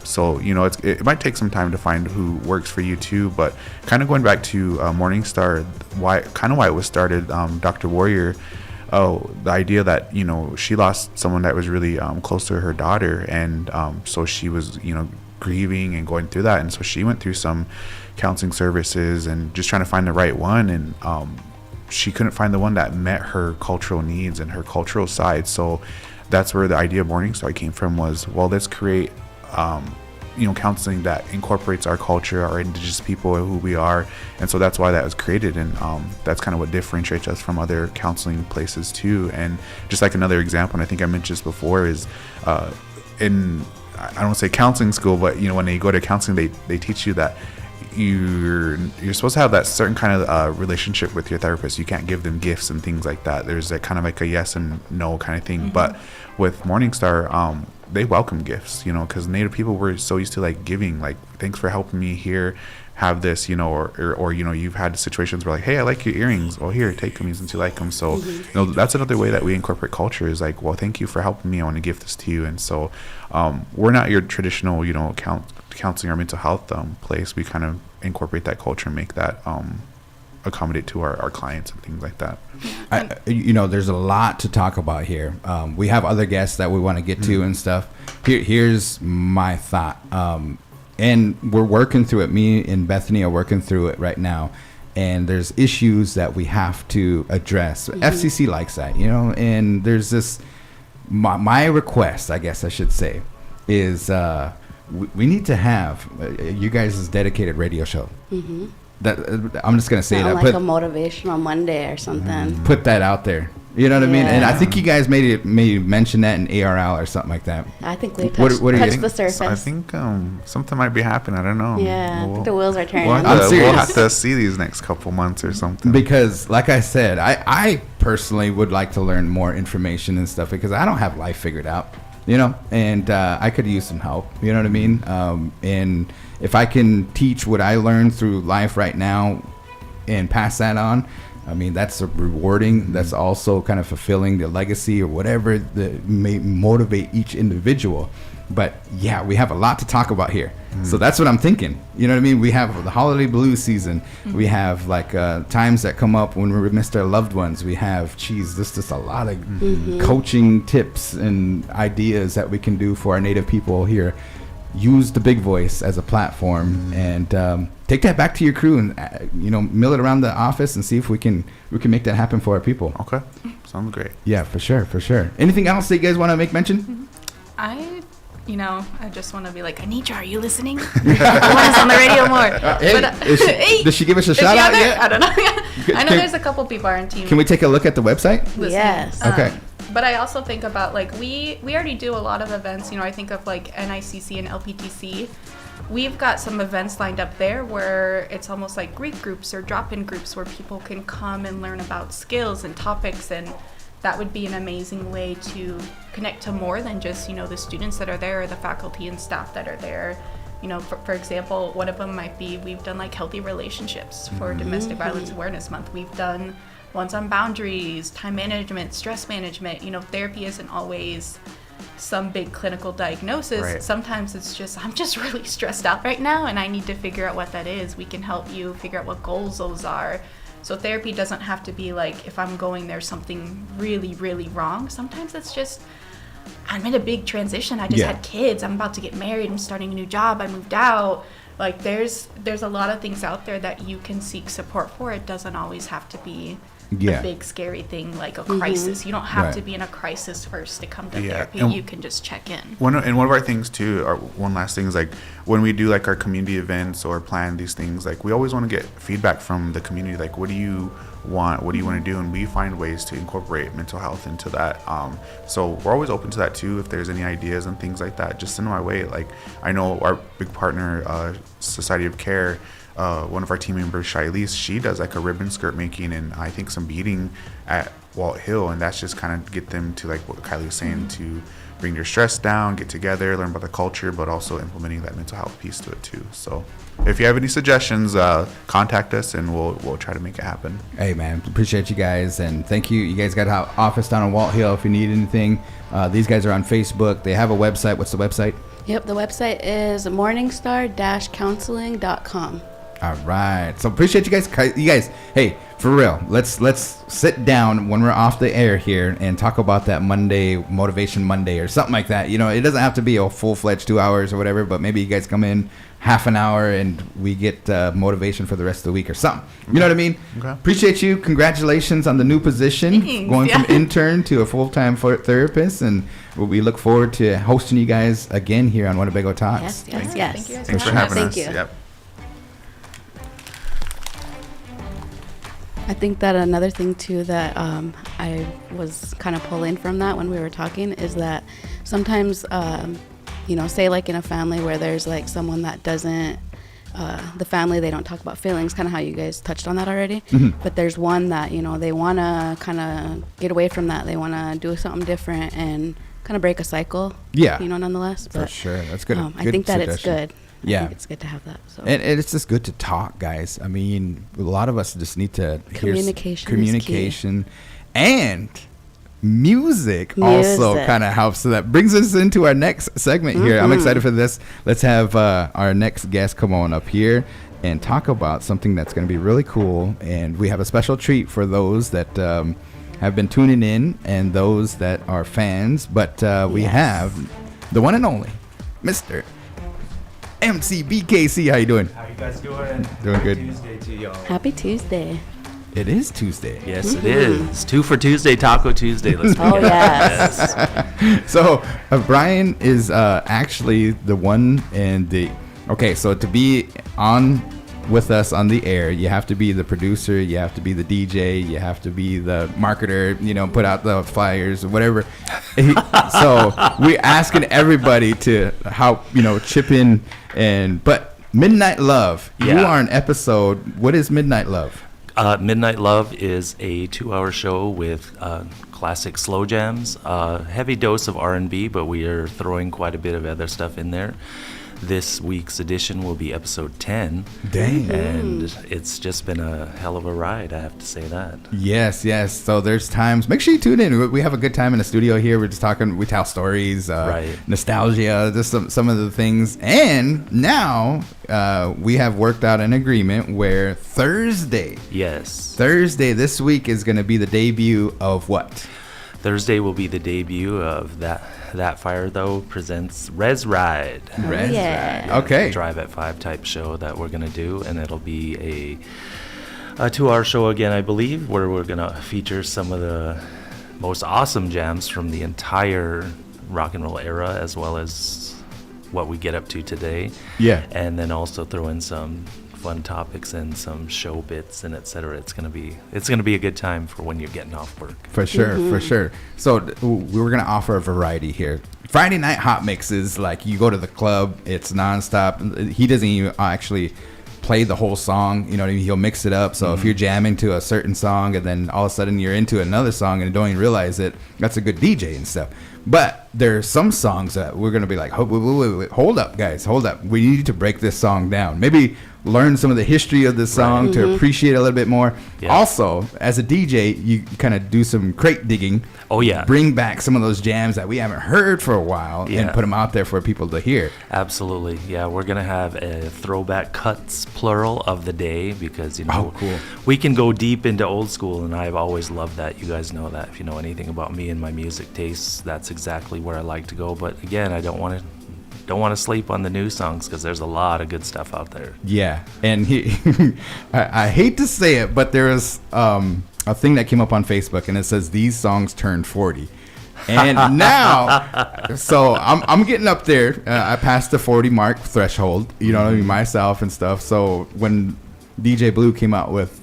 S6: so, you know, it might take some time to find who works for you too. But kind of going back to Morningstar, why it was started, Dr. Warrior, the idea that, you know, she lost someone that was really close to her daughter, and so she was, you know, grieving and going through that, and so she went through some counseling services and just trying to find the right one, and she couldn't find the one that met her cultural needs and her cultural side. So that's where the idea of Morningstar came from, was, well, let's create you know, counseling that incorporates our culture, our indigenous people, who we are. And so that's why that was created, and that's kind of what differentiates us from other counseling places too. And just like another example, and I think I mentioned this before, is in, I don't want to say counseling school, but, you know, when you go to counseling, they teach you that you're supposed to have that certain kind of relationship with your therapist. You can't give them gifts and things like that. There's that kind of like a yes and no kind of thing. But with Morningstar, they welcome gifts, you know, because Native people were so used to like giving, like, thanks for helping me here, have this, you know, or you know, you've had situations where like, hey, I like your earrings, well, here, take them since you like them. So you know, that's another way that we incorporate culture, is like, well, thank you for helping me, I want to give this to you. And so we're not your traditional, you know, counseling or mental health place. We kind of incorporate that culture and make that accommodate to our clients and things like that.
S2: You know, there's a lot to talk about here. We have other guests that we want to get to and stuff. Here's my thought. And we're working through it. Me and Bethany are working through it right now. And there's issues that we have to address. FCC likes that, you know, and there's this, my request, I guess I should say, is we need to have you guys' dedicated radio show. That I'm just gonna say that,
S3: like a motivational Monday or something.
S2: Put that out there. You know what I mean? And I think you guys maybe mention that in ARL or something like that.
S3: I think we touched the surface.
S6: So I think something might be happening. I don't know.
S3: Yeah, I think the wheels are turning.
S6: We'll have to see these next couple months or something.
S2: Because, like I said, I personally would like to learn more information and stuff, because I don't have life figured out, you know, and I could use some help. You know what I mean? And if I can teach what I learned through life right now and pass that on, I mean, that's rewarding. That's also kind of fulfilling the legacy or whatever that may motivate each individual. But yeah, we have a lot to talk about here. So that's what I'm thinking. You know what I mean? We have the holiday blues season. We have like times that come up when we missed our loved ones. We have, there's just a lot of coaching tips and ideas that we can do for our Native people here. Use the big voice as a platform, and take that back to your crew, and you know, mill it around the office and see if we can make that happen for our people.
S6: Okay, sounds great.
S2: Yeah, for sure. Anything else that you guys want to make mention?
S8: I just want to be like, Anitra, are you listening? I want us on the radio more.
S2: Does she give us a shout out yet?
S8: I don't know. I know there's a couple people on our team.
S2: Can we take a look at the website?
S8: Listening.
S3: Yes.
S2: Okay.
S8: But I also think about, like, we already do a lot of events. You know, I think of like NICC and LPTC. We've got some events lined up there where it's almost like Greek groups or drop-in groups where people can come and learn about skills and topics, and that would be an amazing way to connect to more than just, you know, the students that are there or the faculty and staff that are there. For example, one of them might be, we've done like healthy relationships for Domestic Violence Awareness Month. We've done ones on boundaries, time management, stress management. Therapy isn't always some big clinical diagnosis.
S6: Right.
S8: Sometimes it's just, I'm just really stressed out right now and I need to figure out what that is. We can help you figure out what goals those are. So therapy doesn't have to be like, if I'm going there, something really, really wrong. Sometimes it's just, I'm in a big transition. I just had kids. I'm about to get married. I'm starting a new job. I moved out. Like there's a lot of things out there that you can seek support for. It doesn't always have to be a big scary thing like a crisis. You don't have to be in a crisis first to come to therapy.
S6: And
S8: you can just check in.
S6: One of our things too, one last thing is like when we do like our community events or plan these things, like we always want to get feedback from the community. Like, what do you want? What do you want to do? And we find ways to incorporate mental health into that. So we're always open to that too. If there's any ideas and things like that, just send them my way. Like I know our big partner, Society of Care, one of our team members, Shilese, she does like a ribbon skirt making and I think some beading at Walt Hill, and that's just kind of get them to, like what Kylie was saying, to bring your stress down, get together, learn about the culture, but also implementing that mental health piece to it too. So if you have any suggestions, contact us and we'll try to make it happen.
S2: Hey man, appreciate you guys, and thank you. You guys got an office down on Walt Hill if you need anything. These guys are on Facebook. They have a website. What's the website?
S3: Yep, the website is morningstar-counseling.com.
S2: All right. So appreciate you guys. You guys, hey, for real, let's sit down when we're off the air here and talk about that Monday, Motivation Monday or something like that. It doesn't have to be a full-fledged 2 hours or whatever, but maybe you guys come in half an hour and we get motivation for the rest of the week or something. You know what I mean? Okay. Appreciate you. Congratulations on the new position.
S8: Thanks.
S2: Going from intern to a full-time therapist, and we look forward to hosting you guys again here on Winnebago Talks.
S3: Yes.
S8: Thank you guys
S6: Thanks for having us.
S3: Thank you.
S6: Yep.
S3: I think that another thing too that I was kind of pulling from that when we were talking is that sometimes, say like in a family where there's like someone that doesn't, the family, they don't talk about feelings, kind of how you guys touched on that already. But there's one that, they want to kind of get away from that. They want to do something different and kind of break a cycle.
S2: Yeah.
S3: Nonetheless.
S2: For sure. That's good.
S3: I think that it's good.
S2: Yeah.
S3: I think it's good to have that. So.
S2: And it's just good to talk, guys. I mean, a lot of us just need to hear communication and music also kind of helps. So that brings us into our next segment here. I'm excited for this. Let's have our next guest come on up here and talk about something that's going to be really cool. And we have a special treat for those that have been tuning in and those that are fans. But we have the one and only Mr. MC BKC. How you doing?
S9: How you guys doing?
S2: Doing good.
S9: Tuesday to y'all.
S3: Happy Tuesday.
S2: It is Tuesday.
S9: Yes, it is. 2 for Tuesday, Taco Tuesday. Let's be
S3: yes.
S2: So Brian is actually the one and the. Okay, so to be on with us on the air, you have to be the producer, you have to be the DJ, you have to be the marketer, put out the flyers or whatever. So we're asking everybody to help, chip in. But Midnight Love, you are an episode. What is Midnight Love?
S9: Midnight Love is a 2-hour show with classic slow jams, heavy dose of R&B, but we are throwing quite a bit of other stuff in there. This week's edition will be episode 10.
S2: Dang.
S9: And it's just been a hell of a ride, I have to say that.
S2: Yes. So there's times, make sure you tune in. We have a good time in the studio here. We're just talking, we tell stories, nostalgia, just some of the things. And now we have worked out an agreement where Thursday this week is going to be the debut of what?
S9: Thursday will be the debut of That Fire Though presents Res Ride.
S2: Ride. Okay.
S9: Drive at 5 type show that we're going to do, and it'll be a 2-hour show again, I believe, where we're going to feature some of the most awesome jams from the entire rock and roll era, as well as what we get up to today. Yeah. And then also throw in some fun topics and some show bits and etc. It's gonna be a good time for when you're getting off work.
S2: For sure. So we were gonna offer a variety here. Friday night hot mixes, like you go to the club, it's nonstop. He doesn't even actually play the whole song, you know what I mean? He'll mix it up. So if you're jamming to a certain song and then all of a sudden you're into another song and don't even realize it, that's a good DJ and stuff. But there's some songs that we're going to be like, wait, hold up, guys, hold up. We need to break this song down. Maybe learn some of the history of the song to appreciate it a little bit more. Yeah. Also, as a DJ, you kind of do some crate digging.
S9: Oh, yeah.
S2: Bring back some of those jams that we haven't heard for a while and put them out there for people to hear.
S9: Absolutely. Yeah, we're going to have a throwback cuts, plural, of the day because, you know,
S2: cool.
S9: We can go deep into old school, and I've always loved that. You guys know that. If you know anything about me and my music tastes, that's exactly where I like to go. But, again, I don't want to sleep on the new songs because there's a lot of good stuff out there.
S2: Yeah, and I hate to say it, but there is a thing that came up on Facebook, and it says these songs turned 40. And now, so I'm getting up there. I passed the 40 mark threshold, you know what I mean, myself and stuff. So when DJ Blue came out with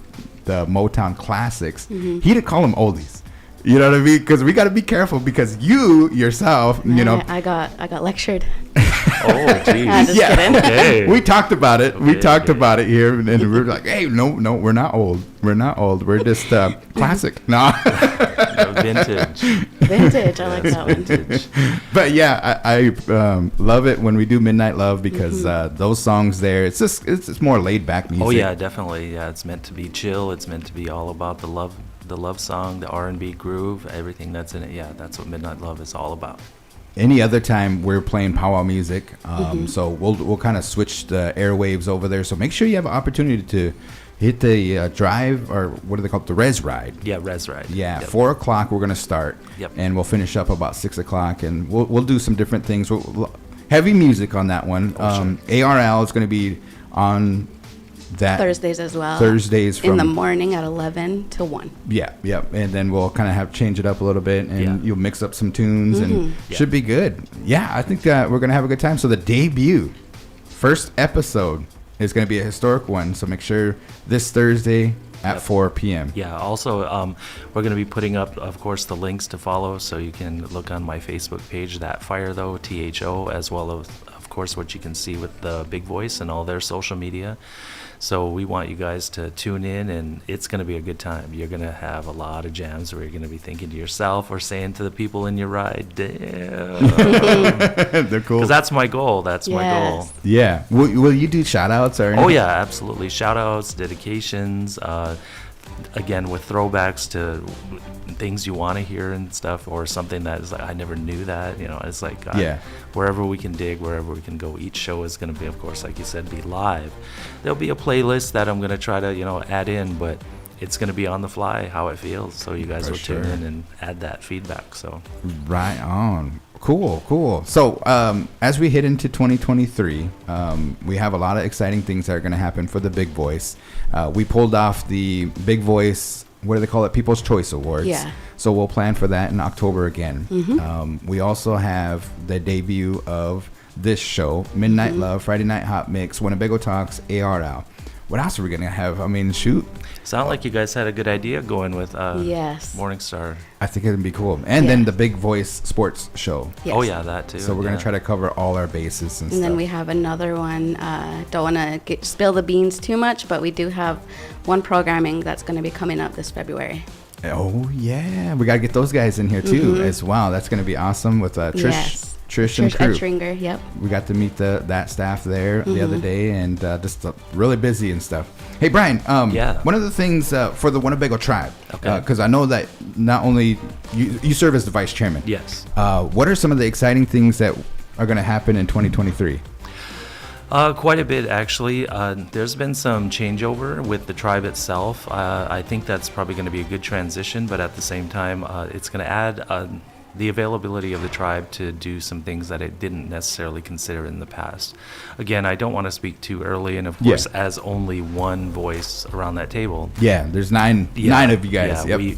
S2: the Motown Classics, he didn't call them oldies. You know what I mean? Because we got to be careful because you yourself, you know.
S3: I got lectured.
S9: Oh, geez.
S2: Yeah.
S9: Okay.
S2: We talked about it. We talked about it here, and we were like, "Hey, no, we're not old. We're not old. We're just classic." No.
S9: Vintage.
S3: Vintage. I like that one.
S2: But yeah, I love it when we do Midnight Love because those songs there, it's more laid back music.
S9: Oh yeah, definitely. Yeah, it's meant to be chill. It's meant to be all about the love song, the R&B groove, everything that's in it. Yeah, that's what Midnight Love is all about.
S2: Any other time we're playing powwow music, so we'll kind of switch the airwaves over there. So make sure you have an opportunity to hit the drive, or what do they call it, the res ride.
S9: Yeah, res ride.
S2: Yeah, 4 o'clock we're gonna start.
S9: Yep.
S2: And we'll finish up about 6 o'clock, and we'll do some different things. Heavy music on that one.
S9: Sure.
S2: ARL is gonna be on that
S3: Thursdays as well.
S2: Thursdays
S3: in the morning at 11 to 1.
S2: Yeah, and then we'll kind of change it up a little bit, and you'll mix up some tunes, and should be good. Yeah, I think we're gonna have a good time. So the debut, first episode, is gonna be a historic one. So make sure this Thursday at 4 p.m.
S9: Yeah. Also, we're gonna be putting up, of course, the links to follow, so you can look on my Facebook page, That Fire Though, THO, as well as, of course, what you can see with the Big Voice and all their social media. So we want you guys to tune in, and it's going to be a good time. You're going to have a lot of jams where you're going to be thinking to yourself or saying to the people in your ride, damn.
S2: They're cool.
S9: Because that's my goal. That's my goal.
S2: Yeah. Will you do shout-outs or anything?
S9: Oh, yeah, absolutely. Shout-outs, dedications, again, with throwbacks to things you want to hear and stuff, or something that is like, I never knew that, you know, it's like, wherever we can dig, wherever we can go. Each show is going to be, of course, like you said, be live. There'll be a playlist that I'm going to try to, you know, add in, but it's going to be on the fly, how it feels. So you guys will tune in and add that feedback. So
S2: right on. Cool. So as we hit into 2023, we have a lot of exciting things that are going to happen for the Big Voice. We pulled off the Big Voice, what do they call it? People's Choice Awards. Yeah. So we'll plan for that in October again. We also have the debut of this show, Midnight Love, Friday Night Hot Mix, Winnebago Talks, ARL. What else are we going to have? I mean, shoot.
S9: Sound like you guys had a good idea going with Morningstar.
S2: I think it'd be cool. And then the Big Voice Sports Show.
S3: Yes.
S9: Oh, yeah, that too.
S2: So we're going to try to cover all our bases and stuff.
S3: And then we have another one. Don't want to spill the beans too much, but we do have one programming that's going to be coming up this February.
S2: Oh, yeah. We got to get those guys in here, too, as well. That's going to be awesome with Trish and crew.
S3: Ettringer, yep.
S2: We got to meet that staff there the other day, and just really busy and stuff. Hey, Brian, one of the things for the Winnebago tribe, because I know that not only you serve as the vice chairman.
S9: Yes.
S2: What are some of the exciting things that are going to happen in 2023?
S9: Quite a bit, actually. There's been some changeover with the tribe itself. I think that's probably going to be a good transition, but at the same time, it's going to add the availability of the tribe to do some things that it didn't necessarily consider in the past. Again, I don't want to speak too early, and of course, as only one voice around that table. Yeah,
S2: there's nine of you guys.
S9: Yeah,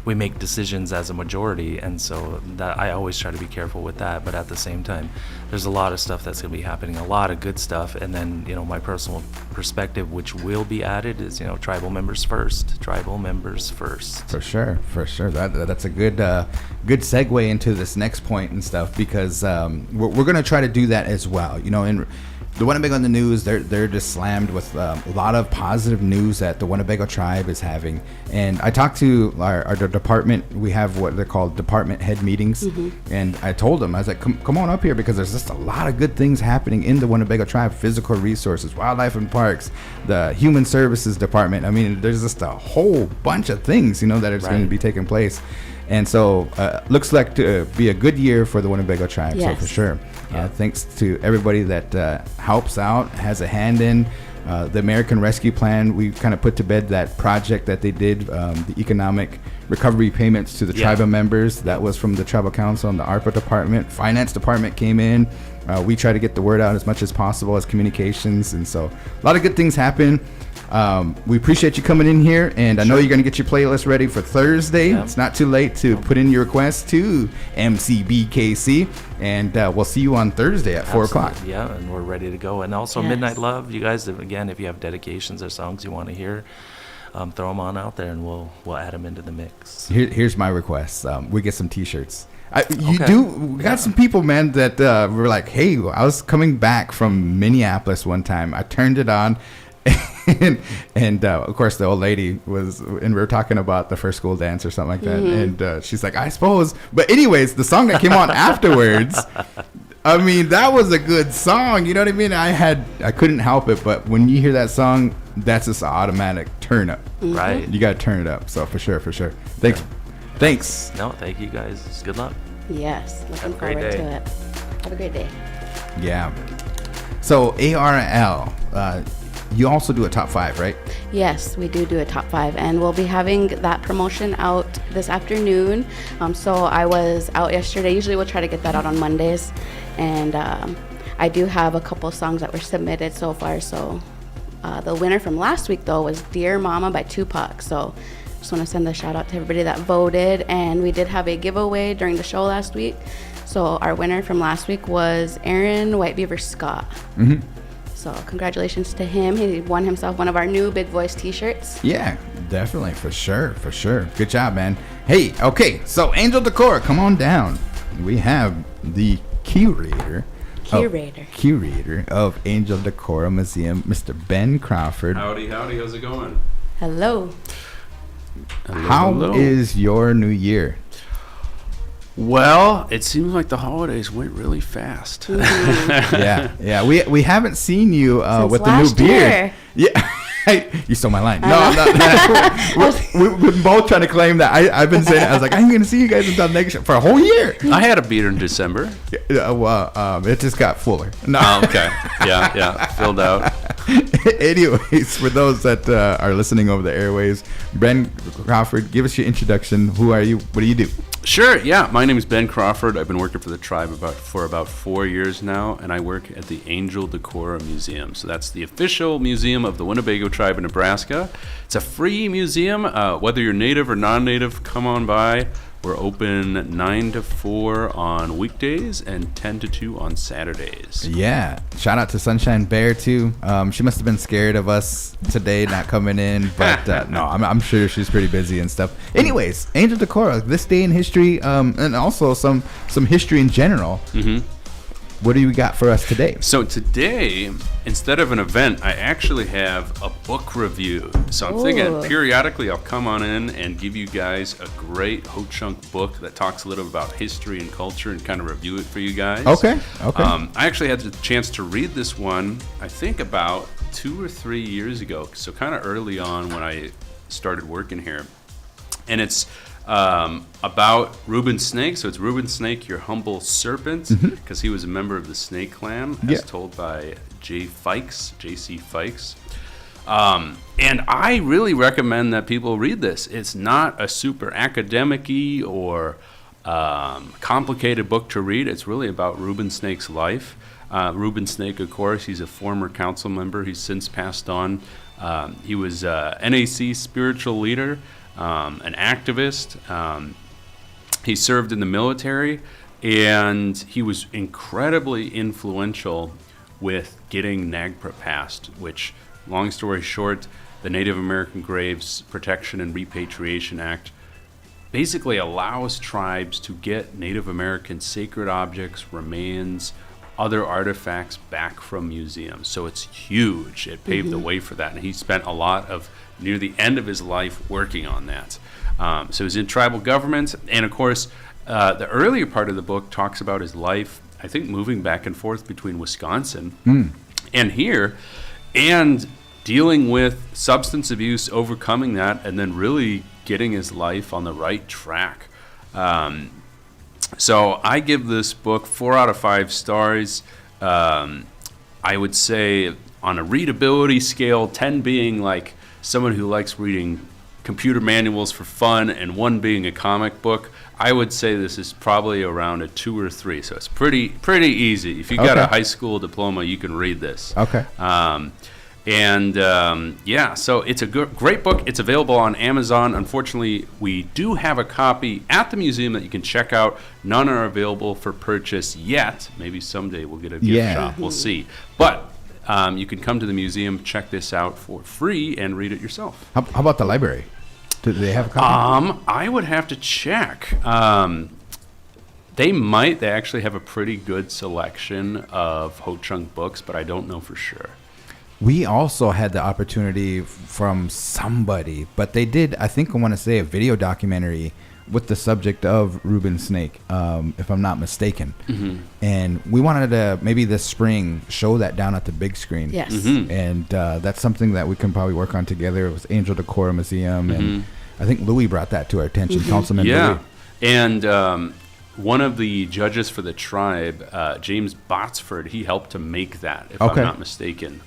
S9: we make decisions as a majority, and so that I always try to be careful with that. But at the same time, there's a lot of stuff that's going to be happening, a lot of good stuff. And then, you know, my personal perspective, which will be added, is, you know, tribal members first. Tribal members first.
S2: For sure. That's a good segue into this next point and stuff, because we're going to try to do that as well. You know, and the Winnebago in the news, they're just slammed with a lot of positive news that the Winnebago tribe is having. And I talked to our department. We have what they're called department head meetings. And I told them, I was like, come on up here, because there's just a lot of good things happening in the Winnebago tribe. Physical resources, wildlife and parks, the human services department. I mean, there's just a whole bunch of things, that are going to be taking place. And so looks like to be a good year for the Winnebago tribe.
S3: Yes.
S2: So for sure. Thanks to everybody that helps out, has a hand in the American Rescue Plan. We kind of put to bed that project that they did, the economic recovery payments to the tribal members. That was from the tribal council and the ARPA department. Finance department came in. We try to get the word out as much as possible as communications. And so a lot of good things happen. We appreciate you coming in here, and I know you're going to get your playlist ready for Thursday. It's not too late to put in your request to MCBKC, and we'll see you on Thursday at 4 o'clock.
S9: Yeah, and we're ready to go. And also Midnight Love, you guys, again, if you have dedications or songs you want to hear, throw them on out there, and we'll add them into the mix.
S2: Here's my request. We get some T-shirts. We got some people, man, that were like, hey, I was coming back from Minneapolis one time. I turned it on. and of course the old lady was, and we were talking about the first school dance or something like that, and she's like, I suppose, but anyways, the song that came on afterwards, I mean, that was a good song, you know what I mean? I couldn't help it, but when you hear that song, that's just an automatic turn up,
S9: right?
S2: You gotta turn it up. So for sure. Thanks.
S9: No, thank you guys. Good luck.
S3: Yes, looking forward to it. Have a great day.
S2: Yeah. So ARL, you also do a top 5, right?
S3: Yes, we do a top 5, and we'll be having that promotion out this afternoon. So I was out yesterday. Usually we'll try to get that out on Mondays, and I do have a couple songs that were submitted so far. So the winner from last week, though, was Dear Mama by Tupac. So just want to send a shout out to everybody that voted, and we did have a giveaway during the show last week. So our winner from last week was Aaron White Beaver Scott. So congratulations to him. He won himself one of our new Big Voice t-shirts.
S2: Yeah, definitely. For sure. Good job, man. Hey, okay. So Angel Decor, come on down. We have the curator of Angel Decor Museum, Mr. Ben Crawford.
S10: Howdy. How's it going?
S3: Hello.
S2: How is your new year?
S10: Well, it seems like the holidays went really fast.
S2: Yeah. We haven't seen you with the new beard. Yeah. You stole my line. We're both trying to claim that. I've been saying it. I was like, I'm going to see you guys until next year for a whole year.
S10: I had a beard in December.
S2: It just got fuller. No.
S10: Oh, okay. Yeah. Filled out.
S2: Anyways, for those that are listening over the airwaves, Ben Crawford, give us your introduction. Who are you? What do you do?
S10: Sure, yeah. My name is Ben Crawford. I've been working for the tribe for about 4 years now, and I work at the Angel Decor Museum. So that's the official museum of the Winnebago tribe in Nebraska. It's a free museum. Whether you're native or non-native, come on by. We're open 9 to 4 on weekdays and 10 to 2 on Saturdays.
S2: Yeah. Shout out to Sunshine Bear, too. She must have been scared of us today not coming in. But no, I'm sure she's pretty busy and stuff. Anyways, Angel Decor, this day in history, and also some history in general. What do you got for us today?
S10: So today, instead of an event, I actually have a book review. So I'm thinking periodically I'll come on in and give you guys a great ho-chunk book that talks a little about history and culture and kind of review it for you guys.
S2: Okay.
S10: I actually had the chance to read this one, I think about 2 or 3 years ago. So kind of early on when I started working here. And it's about Reuben Snake. So it's Reuben Snake, your humble serpent, because he was a member of the Snake Clan, as told by J.C. Fikes. And I really recommend that people read this. It's not a super academic-y or complicated book to read. It's really about Reuben Snake's life. Reuben Snake, of course, he's a former council member. He's since passed on. He was NAC spiritual leader. An activist. He served in the military, and he was incredibly influential with getting NAGPRA passed, which, long story short, the Native American Graves Protection and Repatriation Act basically allows tribes to get Native American sacred objects, remains, other artifacts back from museums. So it's huge. It paved the way for that. And he spent a lot of near the end of his life working on that. So he's in tribal government. And of course, the earlier part of the book talks about his life, I think, moving back and forth between Wisconsin and here, and dealing with substance abuse, overcoming that, and then really getting his life on the right track. So I give this book 4 out of 5 stars. I would say on a readability scale, 10 being like someone who likes reading computer manuals for fun, and 1 being a comic book, I would say this is probably around a 2 or 3. So it's pretty easy. If you got a high school diploma, you can read this.
S2: Okay.
S10: So it's a great book. It's available on Amazon. Unfortunately, we do have a copy at the museum that you can check out. None are available for purchase yet. Maybe someday we'll get a gift shop. We'll see. But you can come to the museum, check this out for free, and read it yourself.
S2: How about the library? Do they have a copy?
S10: I would have to check. They actually have a pretty good selection of Ho-Chunk books, but I don't know for sure.
S2: We also had the opportunity from somebody, but they did, I think I want to say, a video documentary with the subject of Reuben Snake, if I'm not mistaken. And we wanted to, maybe this spring, show that down at the big screen.
S3: Yes.
S2: And that's something that we can probably work on together. It was Angel Decor Museum, and I think Louis brought that to our attention, Councilman Louis.
S10: And one of the judges for the tribe, James Botsford, he helped to make that, if I'm not mistaken.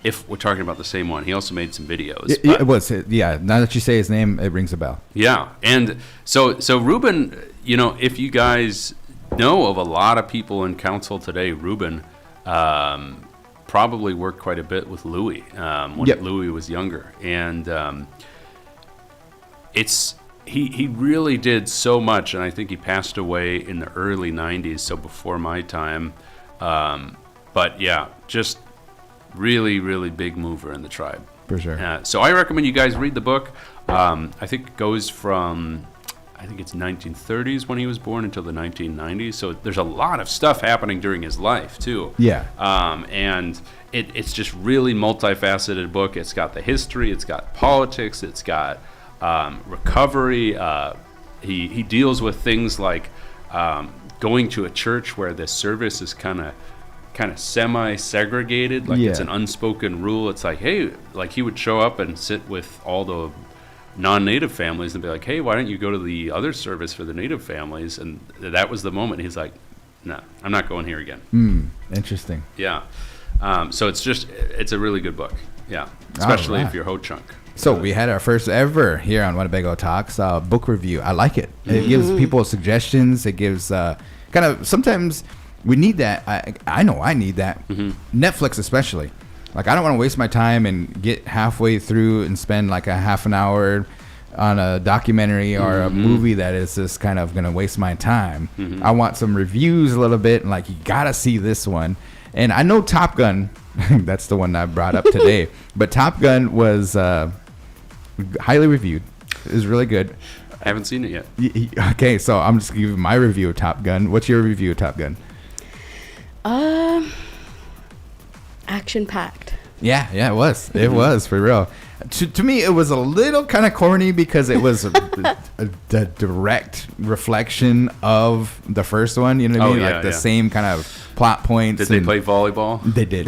S10: If we're talking about the same one, he also made some videos.
S2: It was, yeah. Now that you say his name, it rings a bell.
S10: Yeah, and so Reuben, if you guys know of a lot of people in council today, Reuben probably worked quite a bit with Louis when Louis was younger, and He really did so much, and I think he passed away in the early 90s, so before my time. But yeah, just really, really big mover in the tribe.
S2: For sure.
S10: So I recommend you guys read the book. I think it goes from, I think it's 1930s when he was born until the 1990s. So there's a lot of stuff happening during his life, too.
S2: Yeah.
S10: And it's just really multifaceted book. It's got the history, it's got politics, it's got recovery. He deals with things like going to a church where the service is kind of semi-segregated, like it's an unspoken rule. It's like, hey, like he would show up and sit with all the non-native families and be like, hey, why don't you go to the other service for the native families? And that was the moment he's like, no, I'm not going here again.
S2: Interesting.
S10: Yeah. So it's a really good book. Yeah. Especially if you're Ho-Chunk.
S2: So we had our first ever here on Winnebago Talks book review. I like it. It gives people suggestions. It gives kind of, sometimes we need that. I know I need that. Netflix especially. Like, I don't want to waste my time and get halfway through and spend like a half an hour on a documentary or a movie that is just kind of going to waste my time. I want some reviews a little bit, and like, you got to see this one. And I know Top Gun, that's the one I brought up today, but Top Gun was highly reviewed. It was really good.
S10: I haven't seen it yet.
S2: Okay, so I'm just giving my review of Top Gun. What's your review of Top Gun?
S3: Action-packed.
S2: Yeah, it was. It was, for real. To me, it was a little kind of corny because it was a direct reflection of the first one. You know what I mean?
S10: Yeah,
S2: like the same kind of plot points.
S10: Did they play volleyball?
S2: They did.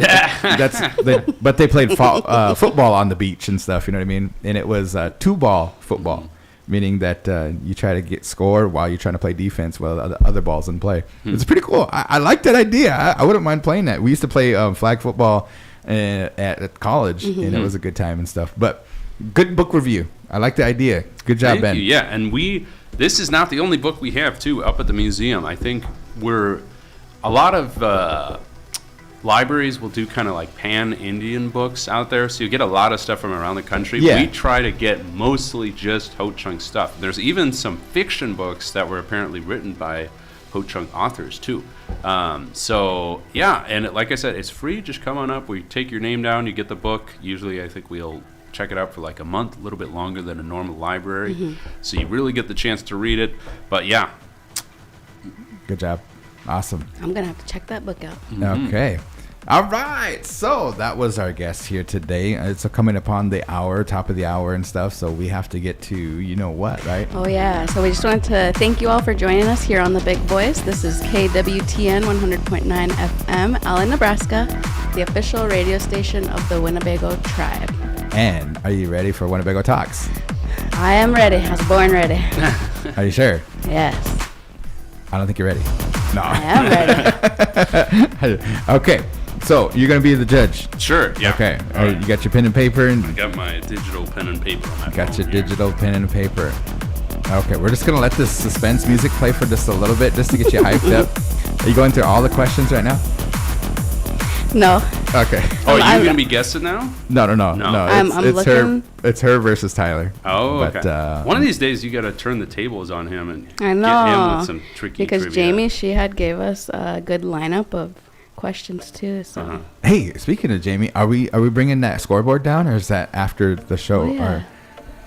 S2: But they played football on the beach and stuff. You know what I mean? And it was two-ball football, meaning that you try to get score while you're trying to play defense while the other ball's in play. It's pretty cool. I like that idea. I wouldn't mind playing that. We used to play flag football at college, and it was a good time and stuff. But good book review. I like the idea. Good job, Ben.
S10: Thank you. Yeah, and this is not the only book we have too up at the museum. I think a lot of libraries will do kind of like pan-Indian books out there, so you get a lot of stuff from around the country. We try to get mostly just Ho-Chunk stuff. There's even some fiction books that were apparently written by Ho-Chunk authors too. So yeah, and like I said, it's free. Just come on up. We take your name down. You get the book. Usually, I think we'll check it out for like a month, a little bit longer than a normal library. So you really get the chance to read it. But yeah,
S2: good job. Awesome.
S3: I'm going to have to check that book out.
S2: Okay. All right. So that was our guest here today. It's coming upon the hour, top of the hour and stuff. So we have to get to you know what, right?
S3: Oh, yeah. So we just wanted to thank you all for joining us here on The Big Voice. This is KWTN 100.9 FM, Allen, Nebraska, the official radio station of the Winnebago tribe.
S2: And are you ready for Winnebago Talks?
S3: I am ready. I was born ready.
S2: Are you sure?
S3: Yes.
S2: I don't think you're ready. No.
S3: I am ready.
S2: Okay. So you're going to be the judge.
S10: Sure. Yeah.
S2: Okay.
S10: All right.
S2: You got your pen and paper? And
S10: I got my digital pen and paper on my
S2: got
S10: phone
S2: your
S10: here.
S2: digital pen and paper. Okay. We're just going to let this suspense music play for just a little bit just to get you hyped up. Are you going through all the questions right now?
S3: No.
S2: Okay.
S10: Oh, you're going to be guessing now?
S2: No.
S3: I'm
S2: It's her.
S3: looking.
S2: It's her versus Tyler.
S10: Oh, okay.
S2: But,
S10: one of these days, you got to turn the tables on him and
S3: I
S10: get him
S3: know.
S10: with some tricky
S3: Because
S10: trivia.
S3: Jamie, she had gave us a good lineup of questions too. So
S10: Uh-huh.
S2: Hey, speaking of Jamie, are we bringing that scoreboard down, or is that after the show?
S3: Oh, yeah.
S2: Or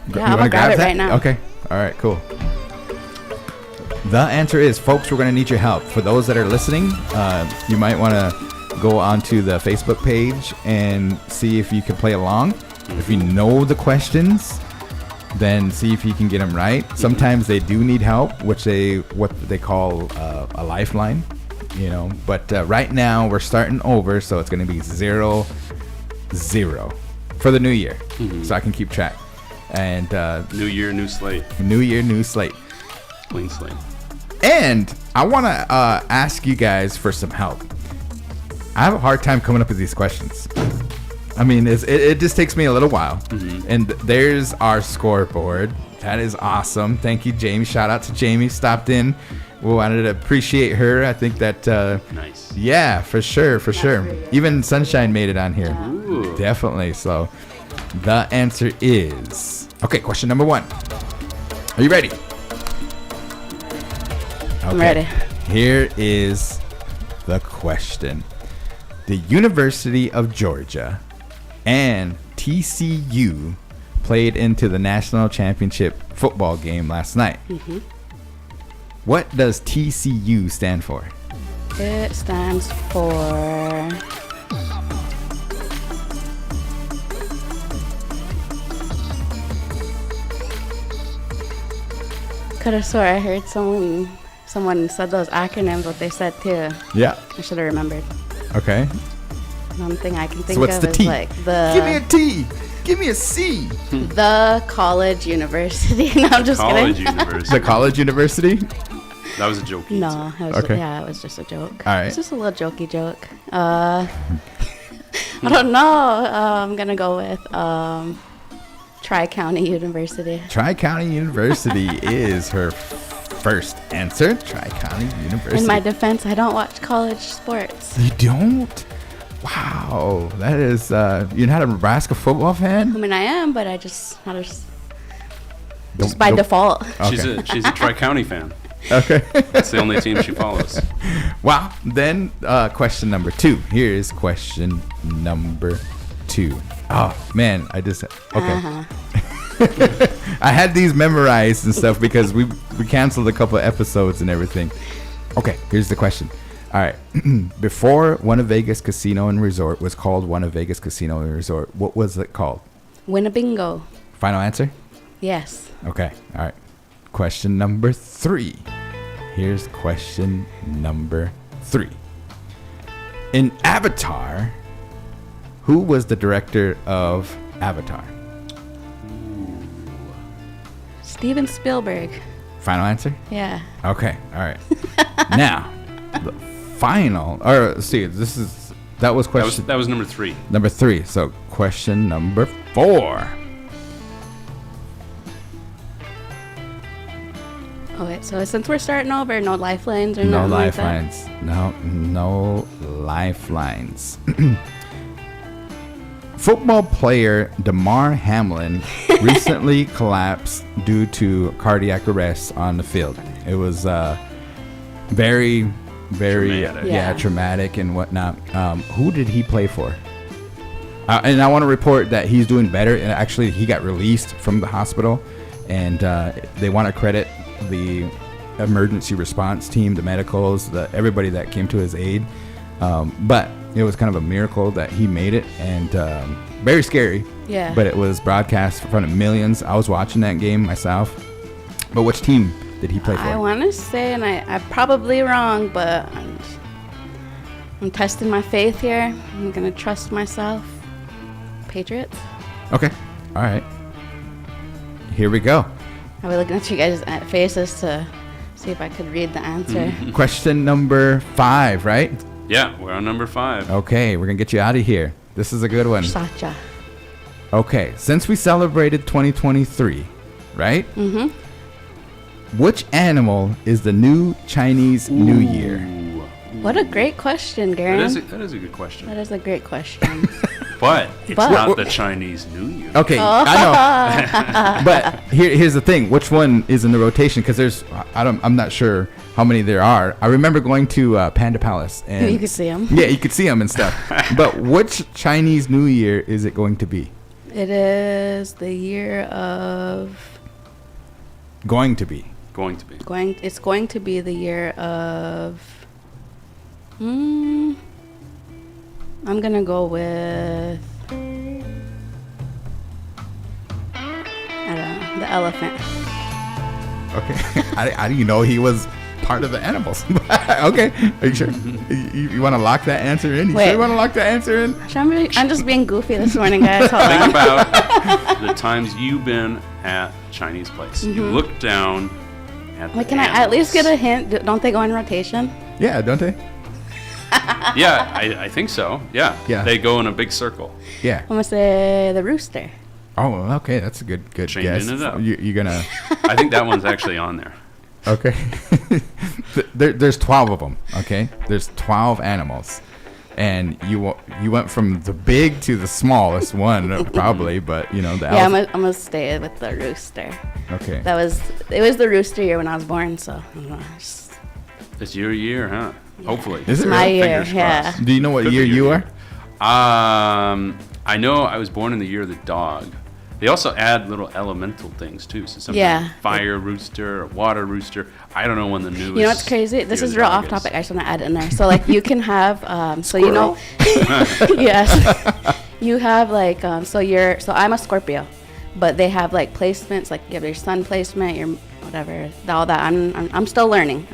S3: Yeah,
S2: you
S3: I'm
S2: wanna
S3: gonna grab it
S2: that?
S3: right now.
S2: Okay. All right. Cool. The answer is, folks, we're going to need your help. For those that are listening, you might want to go onto the Facebook page and see if you can play along. If you know the questions, then see if you can get them right. Sometimes they do need help, what they call a lifeline, you know. But right now we're starting over, so it's going to be 0-0 for the new year, so I can keep track. And
S10: New year, new slate.
S2: new year, new slate.
S10: Clean slate.
S2: And I want to ask you guys for some help. I have a hard time coming up with these questions. I mean, it just takes me a little while. And there's our scoreboard. That is awesome. Thank you, Jamie. Shout out to Jamie. Stopped in. We wanted to appreciate her. I think that...
S10: Nice.
S2: Yeah, for sure. Even Sunshine made it on here.
S10: Ooh.
S2: Definitely. So the answer is... Okay, question number 1. Are you ready?
S3: I'm ready.
S2: Here is the question. The University of Georgia and TCU played into the national championship football game last night. What does TCU stand for?
S3: It stands for... Could have swore I heard someone said those acronyms, what they said too.
S2: Yeah.
S3: I should have remembered.
S2: Okay.
S3: One thing I can think
S2: So what's
S3: of
S2: the
S3: is
S2: T?
S3: like the
S2: Give me a T. Give me a C.
S3: the college university. No, I'm just
S10: College
S3: kidding.
S10: university.
S2: The college university?
S10: That was a joke.
S3: No, it was
S2: Okay.
S3: yeah, it was just a joke.
S2: All right.
S3: It's just a little jokey joke. I don't know. I'm gonna go with Tri-County University.
S2: Tri-County University is her first answer. Tri-County University.
S3: In my defense, I don't watch college sports.
S2: You don't? Wow. That is, you're not a Nebraska football
S3: I
S2: fan?
S3: mean, I am, but I just
S2: Don't-
S3: by
S2: don't-
S3: default.
S10: She's a Tri-County fan.
S2: Okay.
S10: That's the only team she follows.
S2: Wow. Then question number 2. Here is question number 2. Oh, man. I just... Okay. I had these memorized and stuff because we canceled a couple of episodes and everything. Okay. Here's the question. All right. Before Winnebago Casino and Resort was called Winnebago Casino and Resort, what was it called?
S3: Winnebago.
S2: Final answer?
S3: Yes.
S2: Okay. All right. Question number 3. Here's question number 3. In Avatar, who was the director of Avatar?
S3: Steven Spielberg.
S2: Final answer?
S3: Yeah.
S2: Okay. All right. Now, the final, or see, that was question
S10: That was number 3.
S2: number 3. So question number 4.
S3: Okay, so since we're starting over, no lifelines or
S2: No
S3: nothing like that?
S2: lifelines. No lifelines. Football player Damar Hamlin recently collapsed due to cardiac arrest on the field. It was very
S10: Traumatic.
S2: traumatic and whatnot. Who did he play for? And I want to report that he's doing better. And actually, he got released from the hospital, and they want to credit the emergency response team, the medicals, everybody that came to his aid. But it was kind of a miracle that he made it, and very scary.
S3: Yeah.
S2: But it was broadcast in front of millions. I was watching that game myself. But which team did he play for?
S3: I want to say, and I'm probably wrong, but I'm testing my faith here. I'm going to trust myself. Patriots.
S2: Okay. All right. Here we go.
S3: I was looking at you guys' faces to see if I could read the answer.
S2: Question number 5, right?
S10: Yeah, we're on number 5.
S2: Okay, we're going to get you out of here. This is a good one.
S3: Sacha.
S2: Okay, since we celebrated 2023, right?
S3: Mm-hmm.
S2: Which animal is the new Chinese New Year?
S3: What a great question, Garan.
S10: That is a good question.
S3: That is a great question.
S10: But it's
S3: But-
S10: not the Chinese New Year.
S2: Okay, I know. But here's the thing. Which one is in the rotation? Because I'm not sure how many there are. I remember going to Panda Palace. And
S3: You could see 'em.
S2: Yeah, you could see them and stuff. But which Chinese New Year is it going to be?
S3: It is the year of
S2: Going to be.
S3: It's going to be the year of. I'm gonna go with. I don't know, the elephant.
S2: Okay. I didn't know he was part of the animals. Okay. Are you sure? You want to lock that answer in? You
S3: Wait.
S2: sure you want to lock that answer in?
S3: I'm just being goofy this morning, guys. Hold
S10: Think
S3: on.
S10: about the times you've been at Chinese place. You look down at
S3: Wait,
S10: the
S3: can I at least get
S10: animals.
S3: a hint? Don't they go in rotation?
S2: Yeah, don't they?
S10: Yeah, I think so. Yeah.
S2: Yeah.
S10: They go in a big circle.
S2: Yeah.
S3: I'm gonna say the rooster.
S2: Oh, okay. That's a good
S10: Changing
S2: guess.
S10: it up.
S2: You're gonna.
S10: I think that one's actually on there.
S2: Okay. There's 12 of them. Okay. There's 12 animals, and you went from the big to the smallest one probably, but the
S3: Yeah, I'm
S2: elephant.
S3: gonna stay with the rooster.
S2: Okay.
S3: It was the rooster year when I was born, so I don't know.
S10: It's your year, huh? Hopefully.
S2: Is it
S3: my
S2: really?
S3: year,
S10: Fingers
S3: yeah.
S10: crossed.
S2: Do you know what
S10: Could
S2: year
S10: be
S2: you
S10: your
S2: are?
S10: year. I know I was born in the year of the dog. They also add little elemental things too. So sometimes
S3: Yeah.
S10: fire rooster or water rooster. I don't know when the newest.
S3: You know what's crazy? This
S10: year
S3: is
S10: of the
S3: real
S10: dog
S3: off topic. I just want to add it in there. So like you can have
S10: Squirrel.
S3: yes, you have like so I'm a Scorpio, but they have like placements, like you have your sun placement, your whatever, all that. I'm still learning.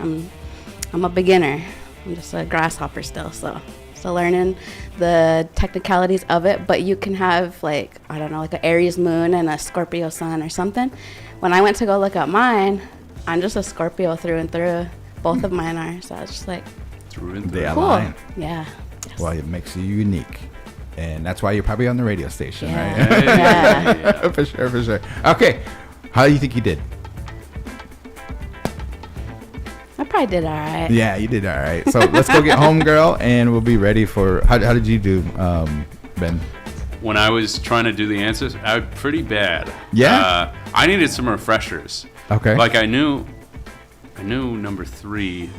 S3: I'm a beginner. I'm just a grasshopper still, so still learning the technicalities of it. But you can have like, I don't know, like an Aries moon and a Scorpio sun or something. When I went to go look at mine, I'm just a Scorpio through and through. Both of mine are. So I was just like,
S10: Through and
S2: They
S10: through.
S3: cool.
S2: align.
S3: Yeah. Yes.
S2: Well, it makes you unique, and that's why you're probably on the radio station,
S3: Yeah.
S2: right?
S3: Yeah.
S2: For sure. Okay. How do you think you did?
S3: I probably did all right.
S2: Yeah, you did all right. So let's go get home, girl, and we'll be ready for. How did you do, Ben?
S10: When I was trying to do the answers, I was pretty bad.
S2: Yeah?
S10: I needed some refreshers.
S2: Okay.
S10: Like I knew number 3.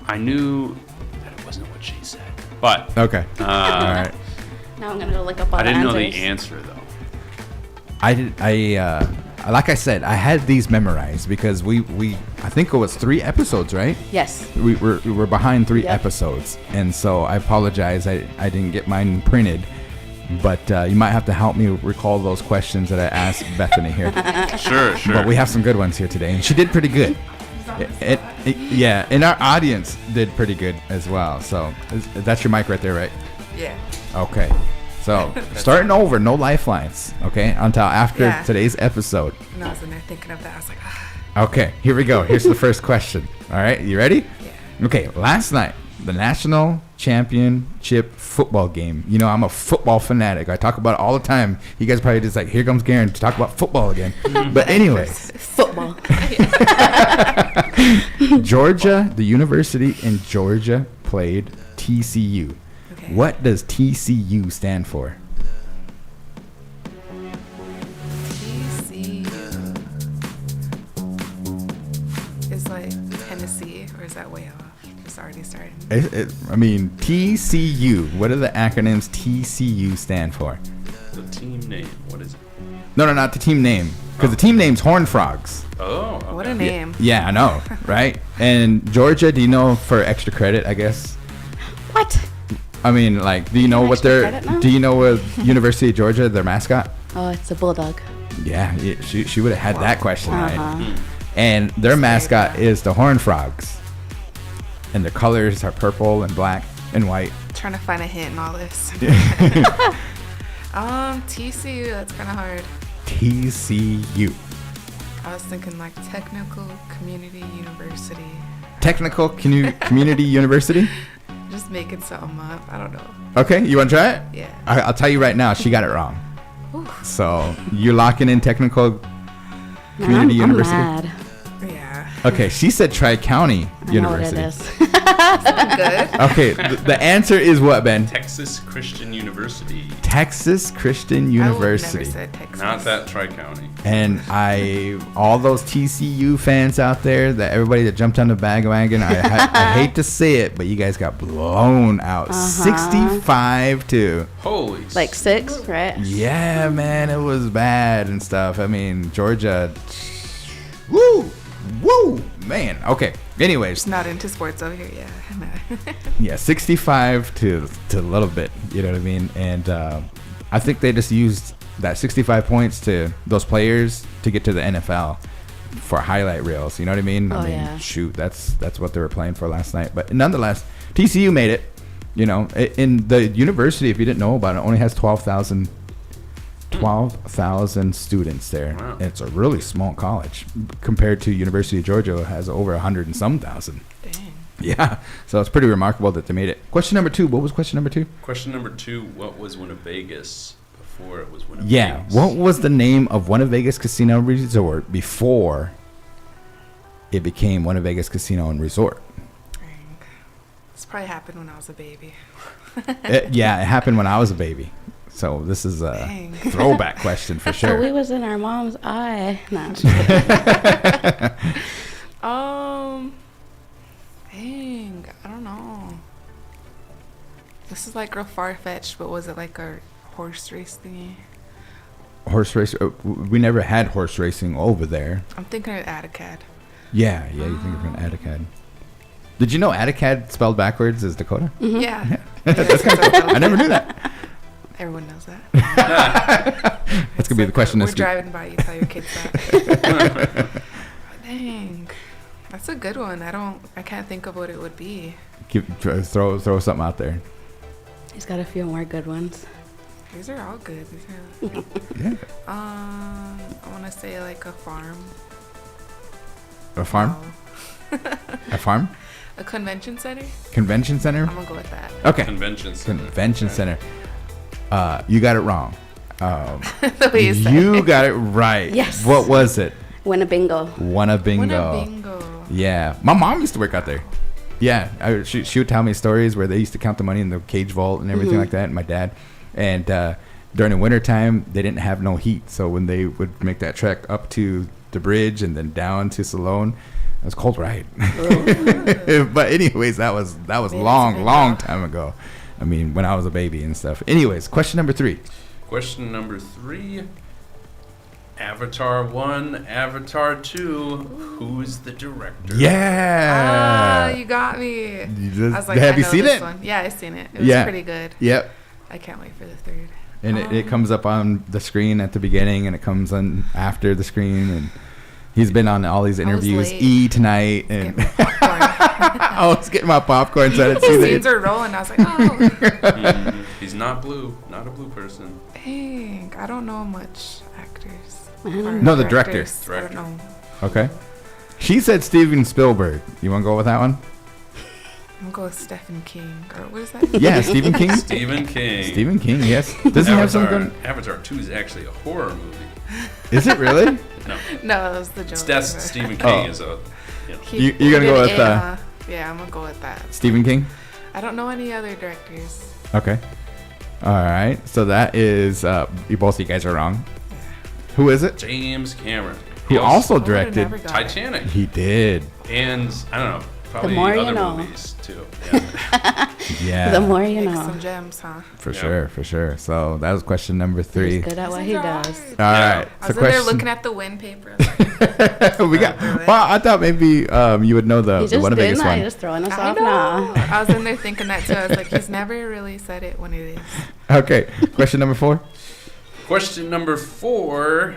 S10: I knew that it wasn't what she said. But
S2: Okay. All right.
S3: Now I'm gonna go look up all
S10: I didn't know
S3: answers.
S10: the answer though.
S2: I did. Like I said, I had these memorized because we I think it was 3 episodes, right?
S3: Yes.
S2: We were behind 3
S3: Yep.
S2: episodes, and so I apologize. I didn't get mine printed, but you might have to help me recall those questions that I asked Bethany here.
S10: Sure.
S2: But we have some good ones here today, and she did pretty good. Yeah, and our audience did pretty good as well. So that's your mic right there, right?
S5: Yeah.
S2: Okay. So starting over, no lifelines. Okay, until after
S5: Yeah.
S2: today's episode.
S5: And I was in there thinking of that. I was like, ah.
S2: Okay, here we go. Here's the first question. All right, you ready?
S5: Yeah.
S2: Okay, last night, the national championship football game. You know, I'm a football fanatic. I talk about it all the time. You guys probably just like, here comes Garan to talk about football again. But anyways,
S3: Football.
S2: Georgia, the university in Georgia played TCU.
S5: Okay.
S2: What does TCU stand for?
S5: TCU is like Tennessee, or is that way off? It's already starting.
S2: I mean, TCU. What do the acronyms TCU stand for?
S9: The team
S10: name. What is it?
S2: No, not the team name. Because the team name's Horned Frogs.
S10: Oh, okay.
S5: What a name.
S2: Yeah, I know, right? And Georgia, do you know, for extra credit, I guess?
S3: What?
S2: I mean, like, do you know what
S3: Extra credit now?
S2: do you know what University of Georgia, their mascot?
S3: Oh, it's a bulldog.
S2: Yeah, she would have had that question right.
S3: Uh-huh.
S2: And their mascot is the Horned Frogs. And their colors are purple and black and white.
S5: Trying to find a hint in all this. TCU, that's kind of hard.
S2: TCU.
S5: I was thinking like Technical Community University.
S2: Technical Community University?
S5: Just making something up. I don't know.
S2: Okay, you want to try it?
S5: Yeah.
S2: I'll tell you right now, she got it wrong.
S5: Oof.
S2: So you're locking in Technical Community
S3: I'm
S2: University?
S3: mad.
S5: Yeah.
S2: Okay, she said Tri-County University.
S3: I know what it is.
S5: Good.
S2: Okay, the answer is what, Ben?
S10: Texas Christian University.
S2: Texas Christian
S5: I
S2: University.
S5: would never said Texas.
S10: Not that Tri-County.
S2: And all those TCU fans out there, that everybody that jumped on the bandwagon, I hate to say it, but you guys got blown out, 65-2.
S10: Holy.
S3: Like 6, right?
S2: Yeah, man, it was bad and stuff. I mean, Georgia, woo, man. Okay. Anyways,
S5: Just not into sports over here. Yeah.
S2: yeah, 65 to a little bit. You know what I mean? And I think they just used that 65 points to those players to get to the NFL for highlight reels. You know what I mean? I mean,
S3: yeah.
S2: shoot, that's what they were playing for last night. But nonetheless, TCU made it. You know, in the university, if you didn't know about it, only has 12,000 students there.
S10: Wow.
S2: And it's a really small college compared to University of Georgia, who has over 100 and some thousand.
S5: Dang.
S2: Yeah, so it's pretty remarkable that they made it. Question number 2. What was question number 2?
S10: Question number 2, what was Winnebago's before it was Winnebago's?
S2: Yeah, what was the name of Winnebago's Casino Resort before it became Winnebago's Casino and Resort?
S5: Dang. This probably happened when I was a baby.
S2: It happened when I was a baby. So this is a
S5: Dang.
S2: throwback question for
S3: So
S2: sure.
S3: we was in our mom's eye. Nah.
S5: Dang, I don't know. This is like real far-fetched, but was it like a horse race thingy?
S2: Horse race. We never had horse racing over there.
S5: I'm thinking of Atticad.
S2: Yeah, you think of an Atticad. Did you know Atticad spelled backwards is Dakota?
S5: Yeah.
S2: That's kind of cool. I never knew that.
S5: Everyone knows that.
S2: That's gonna be the question
S5: We're
S2: this week.
S5: driving by, you tell your kids that. Dang, that's a good one. I can't think of what it would be.
S2: Throw something out there.
S3: He's got a few more good ones.
S5: These are all good.
S2: Yeah.
S5: I want to say like a farm.
S2: A farm?
S5: Wow.
S2: A farm?
S5: A convention center?
S2: Convention center?
S5: I'm gonna go with that.
S2: Okay.
S10: Convention Center.
S2: Convention center. You got it wrong.
S5: The way you said
S2: You
S5: it.
S2: got it right.
S3: Yes.
S2: What was it?
S3: Winnebingo.
S2: Winnebago. Yeah. My mom used to work out there. Yeah. She would tell me stories where they used to count the money in the cage vault and everything like that, and my dad. And during the wintertime, they didn't have no heat. So when they would make that trek up to the bridge and then down to Salone, it was a cold ride. But anyways, that was long time ago. I mean, when I was a baby and stuff. Anyways, question number 3.
S10: Question number 3. Avatar 1, Avatar 2. Who's the director?
S2: Yeah.
S5: You got me.
S2: I
S5: I was like,
S2: have
S5: I
S2: you
S5: know
S2: seen
S5: this
S2: it?
S5: one. Yeah, I've seen it. It was
S2: Yeah.
S5: pretty good.
S2: Yep.
S5: I can't wait for the 3rd.
S2: And it comes up on the screen at the beginning, and it comes on after the screen, and he's been on all these interviews.
S5: late.
S2: Tonight, and
S5: Get my popcorn.
S2: I was getting my popcorn, so I didn't see
S5: The
S2: the
S5: scenes are rolling. I was like, oh,
S10: Mhm. He's not blue. Not a blue person.
S5: dang. I don't know much actors.
S3: I don't
S5: or
S3: know.
S2: No, the director.
S5: directors. I don't know.
S2: Okay. She said Steven Spielberg. You want to go with that one?
S5: I'm going to go with Stephen King. Or what is that?
S2: Yeah, Stephen King.
S10: Stephen King.
S2: Stephen King. Yes. Does he have some good?
S10: Avatar 2 is actually a horror movie.
S2: Is it really?
S10: No.
S5: No, that was the joke.
S10: That's Stephen King is a. You know,
S2: You're gonna go with
S5: yeah, I'm going to go with that.
S2: Stephen King.
S5: I don't know any other directors.
S2: Okay. All right. So that is you both. You guys are wrong. Who is it?
S10: James Cameron.
S2: Who
S10: He
S2: also
S5: I would've
S2: directed
S5: never got it.
S10: Titanic.
S2: He did.
S10: And I don't know. Probably
S3: more you
S10: other
S3: know.
S10: movies too. Yeah.
S2: Yeah.
S3: The more you
S5: Make
S3: know.
S5: some gems, huh?
S2: For sure. So that was question number 3.
S3: He's good at what he does.
S2: All right.
S5: I was
S2: So
S5: in there
S2: question
S5: looking at the WIN paper.
S2: we got. Well, I thought maybe you would know
S3: He
S2: the
S3: just
S2: one
S3: did
S2: biggest
S3: not.
S2: one.
S3: He's just throwing us
S5: I
S3: off
S5: know.
S3: now.
S5: I was in there thinking that too. I was like, he's never really said it when it is.
S2: Okay. Question number 4.
S10: Question number 4.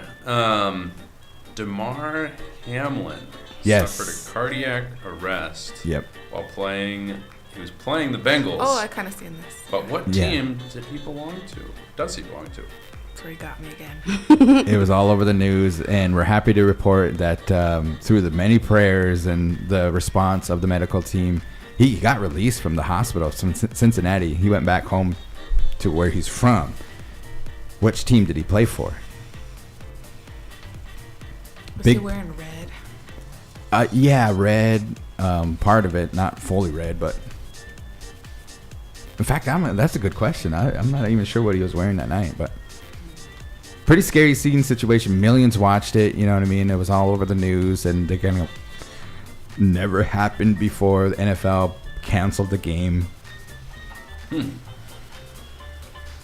S10: Damar Hamlin
S2: Yes.
S10: suffered a cardiac arrest
S2: Yep.
S10: while playing. He was playing the Bengals.
S5: Oh, I kind of seen this.
S10: But what
S2: Yeah.
S10: team did he belong to? Does he belong to?
S5: That's where he got me again.
S2: It was all over the news, and we're happy to report that through the many prayers and the response of the medical team, he got released from the hospital from Cincinnati. He went back home to where he's from. Which team did he play for?
S5: Was
S2: Big-
S5: he wearing red?
S2: Yeah, red. Part of it, not fully red, but in fact, that's a good question. I'm not even sure what he was wearing that night, but pretty scary scene situation. Millions watched it. You know what I mean? It was all over the news, and they kind of never happened before. The NFL canceled the game.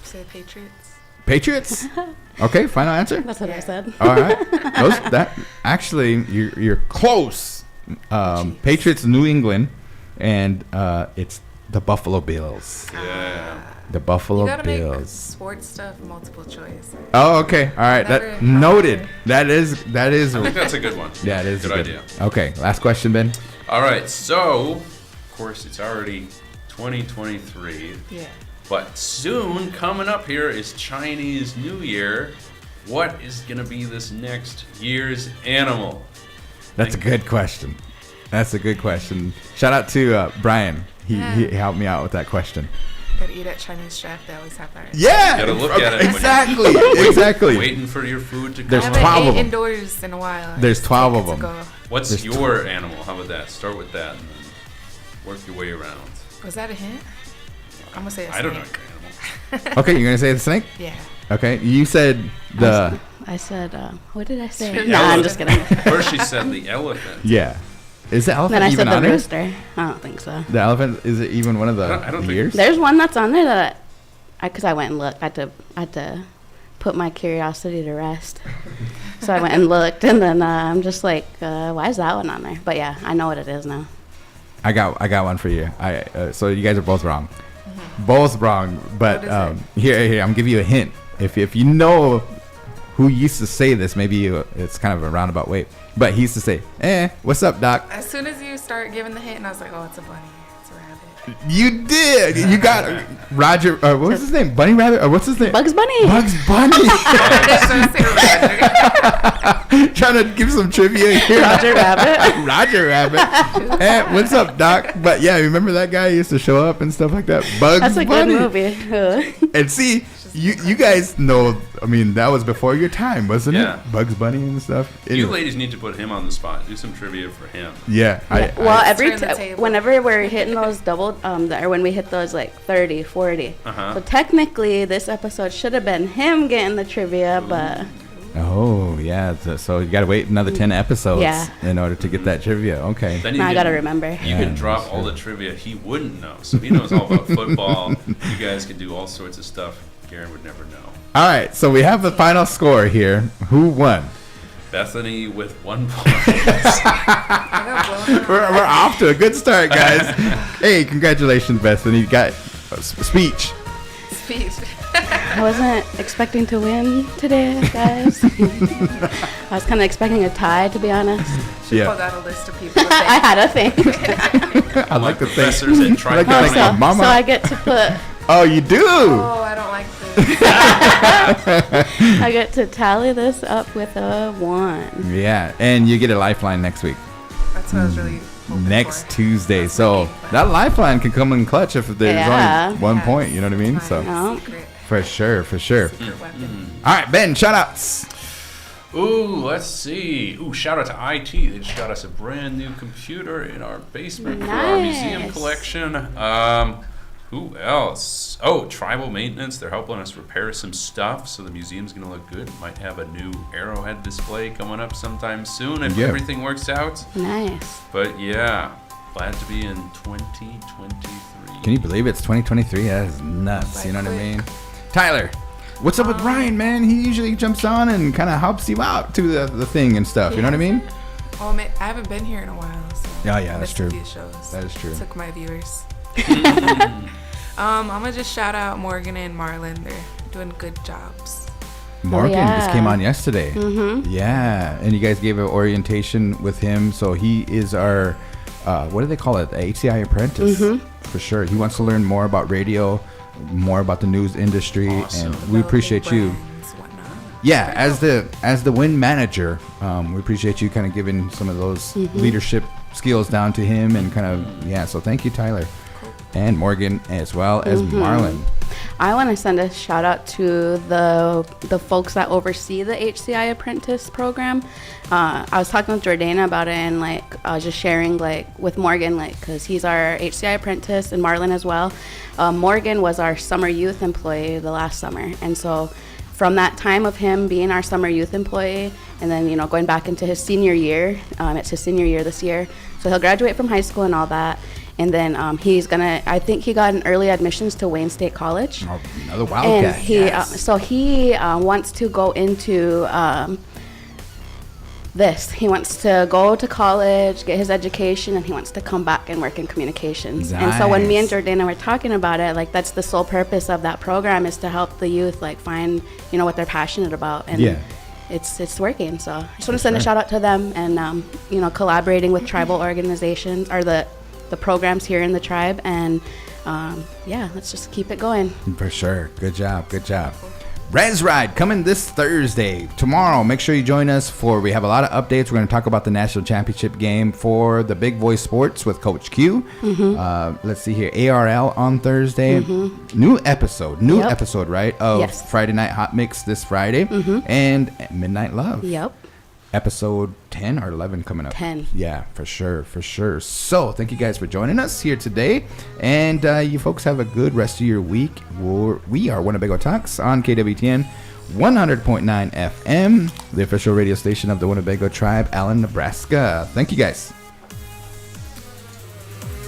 S5: Say Patriots.
S2: Patriots? Okay, final answer.
S3: That's what I said.
S2: All right. Actually, you're close. Patriots, New England, and it's the Buffalo Bills.
S10: Yeah.
S2: The Buffalo
S5: You gotta make
S2: Bills.
S5: sports stuff multiple choice.
S2: Oh, okay. All right. That
S5: Never-
S2: noted. That is.
S10: I think that's a good one.
S2: Yeah, it is
S10: Good idea.
S2: Okay. Last question, Ben.
S10: All right. So, of course, it's already 2023.
S5: Yeah.
S10: But soon, coming up here, is Chinese New Year. What is going to be this next year's animal?
S2: That's a good question. That's a good question. Shout out to Brian. He helped me out with that question.
S5: Gotta eat at Chinese chef. They always have that.
S2: Yeah.
S10: You gotta look at it.
S2: Exactly. Exactly.
S10: Waiting for your food to
S2: There's
S10: come.
S5: I
S2: 12
S5: haven't
S2: of
S5: ate
S2: them.
S5: indoors in a while.
S2: There's 12 of
S5: Decades
S2: them.
S5: ago.
S10: What's
S2: There's
S10: your animal? How about that? Start with that and then work your way around.
S5: Was that a hint? I'm gonna say a snake.
S10: I don't know your animal.
S2: Okay, you're gonna say the snake?
S5: Yeah.
S2: Okay. You said the.
S3: I said, what did I say?
S10: The
S3: No, I'm
S10: elephant.
S3: just kidding.
S10: First she said the elephant.
S2: Yeah. Is the elephant
S3: Then I
S2: even
S3: said the
S2: on there?
S3: rooster. I don't think so.
S2: The elephant, is it even one of the
S10: I don't think-
S2: years?
S3: There's one that's on there that because I went and looked. I had to put my curiosity to rest. So I went and looked, and then I'm just like, why is that one on there? But yeah, I know what it is now.
S2: I got one for you. So you guys are both wrong. Both wrong. But
S5: What is
S2: here, I'm giving you a hint. If you know who used to say this, maybe it's kind of a roundabout way. But he used to say, what's up, Doc?
S5: As soon as you start giving the hint, and I was like, oh, it's a bunny. It's a rabbit.
S2: You did. You got Roger. What was his name? Bunny Rabbit? Or what's his name?
S3: Bugs Bunny.
S2: Bugs Bunny.
S5: I was gonna say Roger.
S2: Trying to give some trivia here.
S3: Roger Rabbit.
S2: Roger Rabbit. What's up, Doc? But yeah, remember that guy used to show up and stuff like that? Bugs
S3: That's a
S2: Bunny.
S3: good movie.
S2: And see, you guys know, I mean, that was before your time, wasn't
S10: Yeah.
S2: it? Bugs Bunny and stuff.
S10: You
S2: Anyway.
S10: ladies need to put him on the spot. Do some trivia for him.
S2: Yeah.
S3: Well, every
S5: Turn the table.
S3: whenever we're hitting those double, or when we hit those like 30, 40.
S10: Uh-huh.
S3: So technically, this episode should have been him getting the trivia, but
S2: Oh, yeah. So you got to wait another 10 episodes
S3: Yeah.
S2: in order to get that trivia. Okay.
S10: Then
S3: now I
S10: can-
S3: gotta remember.
S10: You
S2: Yeah,
S10: can drop
S2: that's
S10: all the trivia he wouldn't know. So he knows all about football. You guys can do all sorts of stuff Garan would never know.
S2: All right. So we have the final score here. Who won?
S10: Bethany with 1 point.
S2: We're off to a good start, guys. Hey, congratulations, Bethany. You got a speech.
S5: Speech.
S3: I wasn't expecting to win today, guys. I was kind of expecting a tie, to be honest.
S5: She
S2: Yeah.
S5: pulled out a list of people.
S3: I had a thing.
S2: I like to think.
S10: Professors at
S2: I like to
S10: Tri-County.
S2: think of Mama.
S3: So I get to put,
S2: Oh, you do?
S5: Oh, I don't like this.
S3: I get to tally this up with a 1.
S2: Yeah, and you get a lifeline next week.
S5: That's what I was really hoping
S2: Next
S5: for.
S2: Tuesday.
S5: That's
S2: So
S5: my game plan.
S2: that lifeline can come in clutch if there's
S3: Yeah.
S2: only 1
S5: Yes.
S2: point. You know what I mean?
S5: My
S2: So
S3: No.
S5: secret
S2: for sure.
S5: secret weapon.
S2: All right, Ben, shout outs.
S10: Ooh, let's see. Ooh, shout out to IT. They just got us a brand new computer in our basement for our museum
S3: Nice.
S10: collection. Who else? Oh, Tribal Maintenance. They're helping us repair some stuff, so the museum's gonna look good. Might have a new arrowhead display coming up sometime soon if
S2: Yeah.
S10: everything works out.
S3: Nice.
S10: But yeah, Glad to be in 2023.
S2: Can you believe it's 2023? That is nuts. You know what I mean? Tyler, what's up with Ryan, man? He usually jumps on and kind of helps you out to the thing and stuff. You know what I mean?
S5: Oh man, I haven't been here in a while. So
S2: Yeah, that's true.
S5: Shows.
S2: That is true.
S5: Took my viewers. I'm gonna just shout out Morgan and Marlon. They're doing good jobs.
S2: Morgan just came on yesterday.
S3: Mm-hmm.
S2: Yeah, and you guys gave an orientation with him. So he is our, what do they call it? The HCI apprentice. For sure. He wants to learn more about radio, more about the news industry, and we appreciate you. Yeah, as the W.I.N manager, we appreciate you kind of giving some of those leadership skills down to him and kind of, so thank you, Tyler. And Morgan as well as Marlon.
S3: I want to send a shout out to the folks that oversee the HCI apprentice program. I was talking with Jordana about it, and like I was just sharing like with Morgan, like because he's our HCI apprentice, and Marlon as well. Morgan was our summer youth employee the last summer, and so from that time of him being our summer youth employee, and then going back into his senior year, it's his senior year this year, so he'll graduate from high school and all that. And then I think he got an early admissions to Wayne State College.
S2: Oh, another Wildcat.
S3: And he wants to go into this. He wants to go to college, get his education, and he wants to come back and work in communications.
S2: Nice.
S3: And so when me and Jordana were talking about it, like that's the sole purpose of that program is to help the youth like find, what they're passionate about. And it's working. So I just want to send a shout out to them and, collaborating with tribal organizations or the programs here in the tribe, and let's just keep it going.
S2: For sure. Good job. Res Ride coming this Thursday. Tomorrow, make sure you join us we have a lot of updates. We're going to talk about the national championship game for the Big Voice Sports with Coach Q. Let's see here. ARL on Thursday. New episode, right? Of Friday Night Hot Mix this Friday. And Midnight Love.
S3: Yep.
S2: Episode 10 or 11 coming up.
S3: 10.
S2: Yeah, for sure. So thank you guys for joining us here today, and you folks have a good rest of your week. We are Winnebago Talks on KWTN 100.9 FM, the official radio station of the Winnebago Tribe, Allen, Nebraska. Thank you guys.